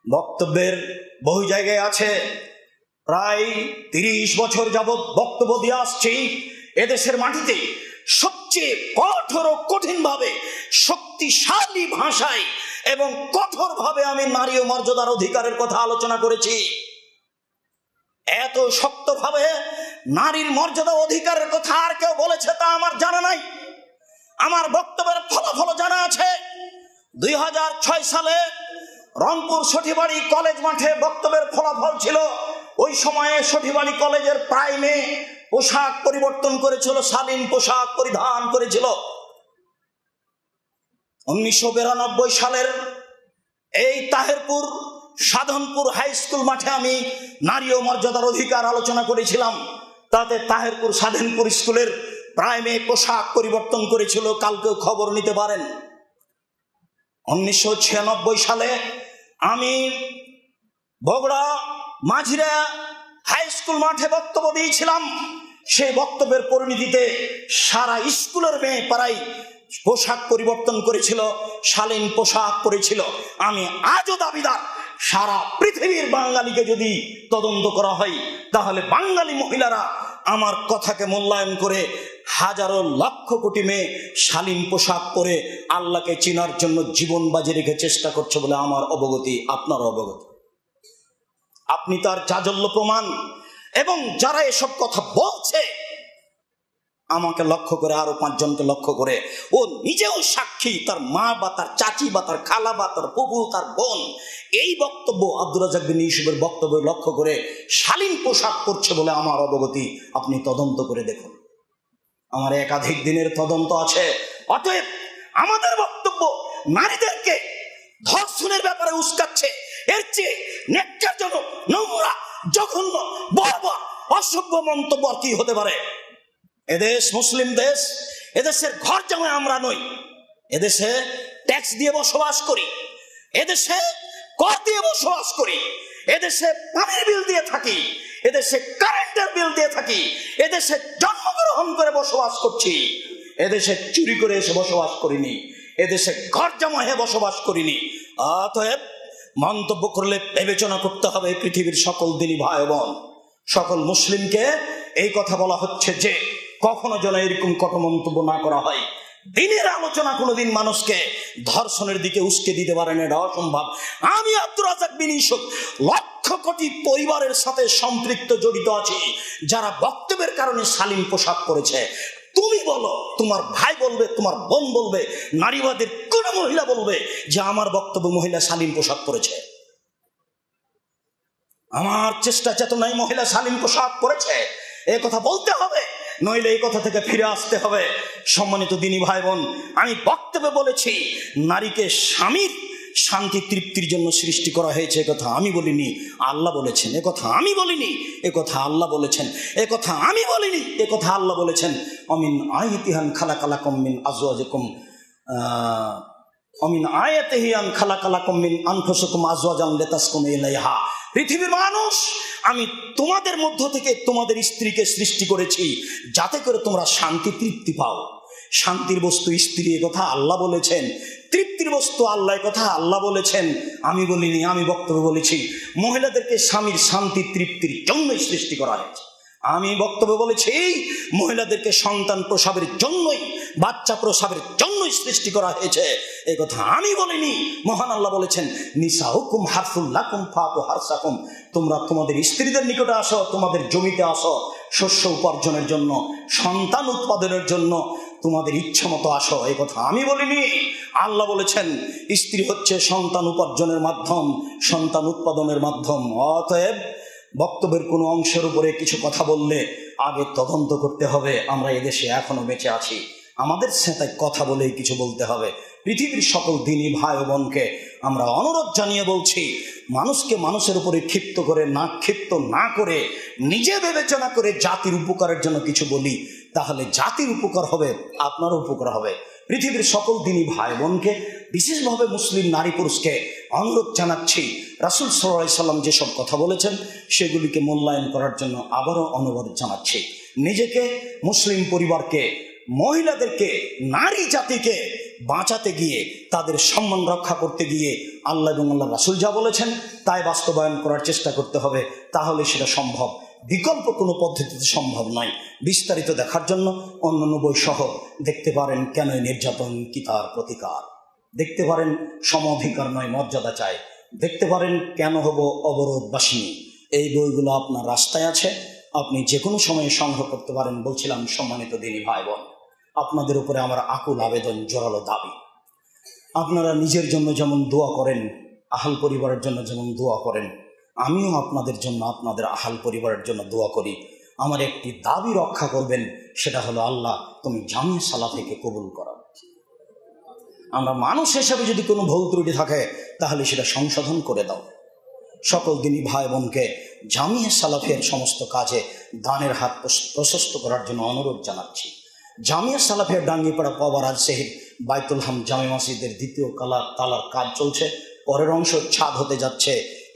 বক্তব্যের বহু জায়গায় আছে, প্রায় 30 বছর যাবৎ বক্তব্য দিয়ে আসছি। এদেশের মাটিতে সবচেয়ে কঠোর ও কঠিন ভাবে, শক্তিশালী ভাষায় এবং কঠোর ভাবে আমি নারী ও মর্যাদার অধিকারের কথা আলোচনা করেছি। এত শক্তভাবে নারীর মর্যাদা অধিকারের কথা আর কেউ বলেছে তা আমার জানা নাই। আমার বক্তব্যের ফলাফল জানা আছে। 2006 সালে রংপুর সঠিবাড়ি কলেজ মাঠে বক্তব্যের ফলাফল ছিল। ওই সময়ে সঠিবাড়ি কলেজের প্রায় মেয়ে পোশাক পরিবর্তন করেছিল, শালীন পোশাক পরিধান করেছিল। 1992 সালের এই তাহেরপুর সাধনপুর হাই স্কুল মাঠে আমি নারী ও মর্যাদার অধিকার আলোচনা করেছিলাম। তাতে তাহেরপুর সাধনপুর স্কুলের প্রায় মেয়ে পোশাক পরিবর্তন করেছিল, কালকেও খবর নিতে পারেন। 1996 সালে আমি বগুড়া মাঝিরা হাই স্কুল মাঠে বক্তব্য দিয়েছিলাম। সেই বক্তব্যের পরিণতিতে সারা স্কুলের মেয়ে প্রায় পোশাক পরিবর্তন করেছিল, শালীন পোশাক পরেছিল। আমি আজও দাবিদার, সারা পৃথিবীর বাঙালিকে যদি তদন্ত করা হয়, তাহলে বাঙালি মহিলারা আমার কথাকে মূল্যায়ন করে হাজারো লক্ষ কোটি মেয়ে শালীন পোশাক পরে আল্লাহকে চেনার জন্য জীবন বাজি রেখে চেষ্টা করছে বলে আমার অবগতি, আপনার অবগতি। আপনি তার চাঞ্চল্য প্রমাণ, এবং যারা এসব কথা বলছে আমাকে লক্ষ্য করে, আরো 5 জনকে লক্ষ্য করে, ও নিজেও সাক্ষী, তার মা বা তার চাচি বা তার খালা বা তার ফুফু, তার বোন এই বক্তব্য আব্দুর রাজ্জাক বিন ইউসুফের বক্তব্য লক্ষ্য করে শালীন পোশাক করছে বলে আমার অবগতি। আপনি তদন্ত করে দেখুন, আমার একাধিক দিনের তদন্ত আছে। অতএব আমাদের বক্তব্য নারীদেরকে ধর্ষণের ব্যাপারে উস্কাচ্ছে, এর চেয়ে ন্যাক্কারজনক, নোংরা, জঘন্য, বর্বর, অসভ্য মন্তব্য কি হতে পারে? এদেশ মুসলিম দেশ, এদেশের ঘর জামাই আমরা নই। এদেশে ট্যাক্স দিয়ে বসবাস করি, এদেশে কর দিয়ে বসবাস করি, এদেশে পানির বিল দিয়ে থাকি, এদেশে কারেন্টের বিল দিয়ে থাকি, এদেশে জন্মগ্রহণ করে বসবাস করছি। এদেশে চুরি করে এসে বসবাস করিনি, এদেশে ঘর জামাই হয়ে বসবাস করিনি। অতএব মন্তব্য করলে বিবেচনা করতে হবে পৃথিবীর সকল দিনী ভাই বোন, সকল মুসলিমকে এই কথা বলা হচ্ছে যে কখনো যেন এরকম কত মন্তব্য না করা হয়। দিনের আলোচনা কোনোদিন মানুষকে ধর্ষণের দিকে উস্কে দিতে পারে না, এটা অসম্ভব। আমি আব্দুর রাজ্জাক বিন ইউসুফ লক্ষ কোটি পরিবারের সাথে সম্পৃক্ত, জড়িত আছি, যারা বক্তব্যের কারণে শালীন পোশাক পরেছে। তুমি বলো, তোমার ভাই বলবে, তোমার বোন বলবে, নারীবাদের কোন মহিলা বলবে যে আমার বক্তব্য মহিলা শালীন পোশাক পরেছে? আমার চেষ্টা চেতনায় মহিলা শালীন পোশাক পরেছে, এ কথা বলতে হবে, নইলে এই কথা থেকে ফিরে আসতে হবে। সম্মানিত দিনী ভাই বোন, আমি বক্তব্যে বলেছি নারীকে স্বামীর শান্তি তৃপ্তির জন্য সৃষ্টি করা হয়েছে, কথা আমি বলিনি, আল্লাহ বলেছেন। এ কথা আমি বলিনি, এ কথা আল্লাহ বলেছেন। এ কথা আমি বলিনি, এ কথা আল্লাহ বলেছেন। অমিন আয়াতিহান খালাকালাকুম মিন আজওয়াজিকুম, অমিন আয়াতিহি আন খালাকালাকুম মিন আনফুসিকুম আজওয়াজান লিতাসকুনু ইলাইহা। পৃথিবীর মানুষ, আমি তোমাদের মধ্য থেকে তোমাদের স্ত্রীকে সৃষ্টি করেছি যাতে করে তোমরা শান্তি তৃপ্তি পাও। শান্তির বস্তু স্ত্রী, এ কথা আল্লাহ বলেছেন। তৃপ্তির বস্তু আল্লাহ, এ কথা আল্লাহ বলেছেন, আমি বলিনি। আমি বক্তব্য বলেছি মহিলাদেরকে স্বামীর শান্তি তৃপ্তির জন্যই সৃষ্টি করা হয়েছে। আমি বক্তব্য বলেছি মহিলাদেরকে সন্তান প্রসবের জন্যই, বাচ্চা প্রসবের জন্যই সৃষ্টি করা হয়েছে, এই কথা আমি বলিনি। মহান আল্লাহ বলেছেন নিসাউকুম হারসুল লাকুম ফাতু হারসাকুম, তোমরা তোমাদের স্ত্রীদের নিকটে আসো, তোমাদের জমিতে আসো শস্য উপার্জনের জন্য, সন্তান উৎপাদনের জন্য, তোমাদের ইচ্ছা মতো আসো, এই কথা আমি বলিনি। আল্লাহ বলেছেন স্ত্রী হচ্ছে সন্তান উপার্জনের মাধ্যম, সন্তান উৎপাদনের মাধ্যম। অতএব বক্তব্যের কোনো অংশের উপরে কিছু কথা বললে আগে তদন্ত করতে হবে আমরা এদেশে এখনো বেঁচে আছি, আমাদের সাথে কথা বলেই কিছু বলতে হবে। পৃথিবীর সকল দিনী ভাই ও বোনকে আমরা অনুরোধ জানিয়ে বলছি, মানুষকে মানুষের উপরে ক্ষিপ্ত করে না, ক্ষিপ্ত না করে নিজে বিবেচনা করে জাতির উপকারের জন্য কিছু বলি, তাহলে জাতির উপকার হবে, আপনারও উপকার হবে। পৃথিবীর সকল দিনী ভাই বোনকে, বিশেষভাবে মুসলিম নারী পুরুষকে অনুরোধ জানাচ্ছি, রাসূল সাল্লাল্লাহু আলাইহি সাল্লাম যেসব কথা বলেছেন সেগুলিকে মূল্যায়ন করার জন্য আবারও অনুরোধ জানাচ্ছি। নিজেকে, মুসলিম পরিবারকে, মহিলাদেরকে, নারী জাতিকে বাঁচাতে গিয়ে, তাদের সম্মান রক্ষা করতে গিয়ে আল্লাহ এবং আল্লাহ রাসূল যা বলেছেন তাই বাস্তবায়ন করার চেষ্টা করতে হবে, তাহলে সেটা সম্ভব। বিকল্প কোনো পদ্ধতিতে সম্ভব নয়। বিস্তারিত দেখার জন্য অন্যান্য বই সহ দেখতে পারেন কেন নির্যাতন কি তার প্রতিকার, দেখতে পারেন সম অধিকার নয় মর্যাদা চাই, দেখতে পারেন কেন হব অবরোধবাসিনী। এই বইগুলো আপনার রাস্তায় আছে, আপনি যে কোনো সময়ে সংগ্রহ করতে পারেন। বলছিলাম সম্মানিত দিনী ভাই বোন, আপনাদের উপরে আমার আকুল আবেদন, জোরালো দাবি, আপনারা নিজের জন্য যেমন দোয়া করেন, আহাল পরিবারের জন্য যেমন দোয়া করেন, আমিও আপনাদের জন্য, আপনাদের আহাল পরিবারের জন্য দোয়া করি। আমার একটি দাবি রক্ষা করবেন, সেটা হলো আল্লাহ তুমি জামিয়া সালাফিকে কবুল করো। আমরা মানুষ হিসেবে যদি কোনো ভুল ত্রুটি থাকে তাহলে সেটা সংশোধন করে দাও। সকল দিনী ভাই বোনকে জামিয়া সালাফির সমস্ত কাজে দানের হাত প্রশস্ত করার জন্য অনুরোধ জানাচ্ছি। জামিয়া সালাফিয়া ডাঙ্গিপাড়া পাওয়ার রাজশাহীর বাইতুল হাম জামে মসজিদের দ্বিতীয় তালার কাজ চলছে, পরের অংশ ছাদ হতে যাচ্ছে।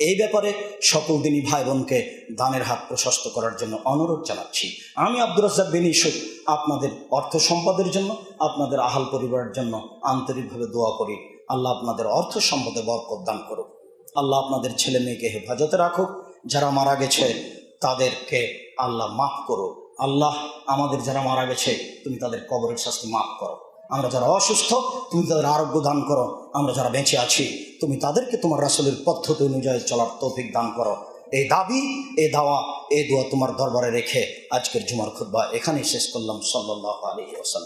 এই ব্যাপারে সকল দিনী ভাই বোনকে দানের হাত প্রশস্ত করার জন্য অনুরোধ জানাচ্ছি। আমি আব্দুর রাজ্জাক বিন ইউসুফ আপনাদের অর্থ সম্পদের জন্য, আপনাদের আহাল পরিবারের জন্য আন্তরিকভাবে দোয়া করি। আল্লাহ আপনাদের অর্থ সম্পদে বরকত দান করুক, আল্লাহ আপনাদের ছেলে মেয়েকে হেফাজতে রাখুক, যারা মারা গেছে তাদেরকে আল্লাহ মাফ করুক। আল্লাহ আমাদের যারা মারা গেছে তুমি তাদের কবরের শাস্তি মাফ করো, আমরা যারা অসুস্থ তুমি তাদের আরোগ্য দান করো, আমরা যারা বেঁচে আছি তুমি তাদেরকে তোমার রাসূলের পদ্ধতি অনুযায়ী চলার তৌফিক দান করো। এই দাবি, এই দাওয়া, এই দোয়া তোমার দরবারে রেখে আজকের জুমার খুতবা এখানেই শেষ করলাম। সাল্লাল্লাহু আলাইহি ওয়াসাল্লাম।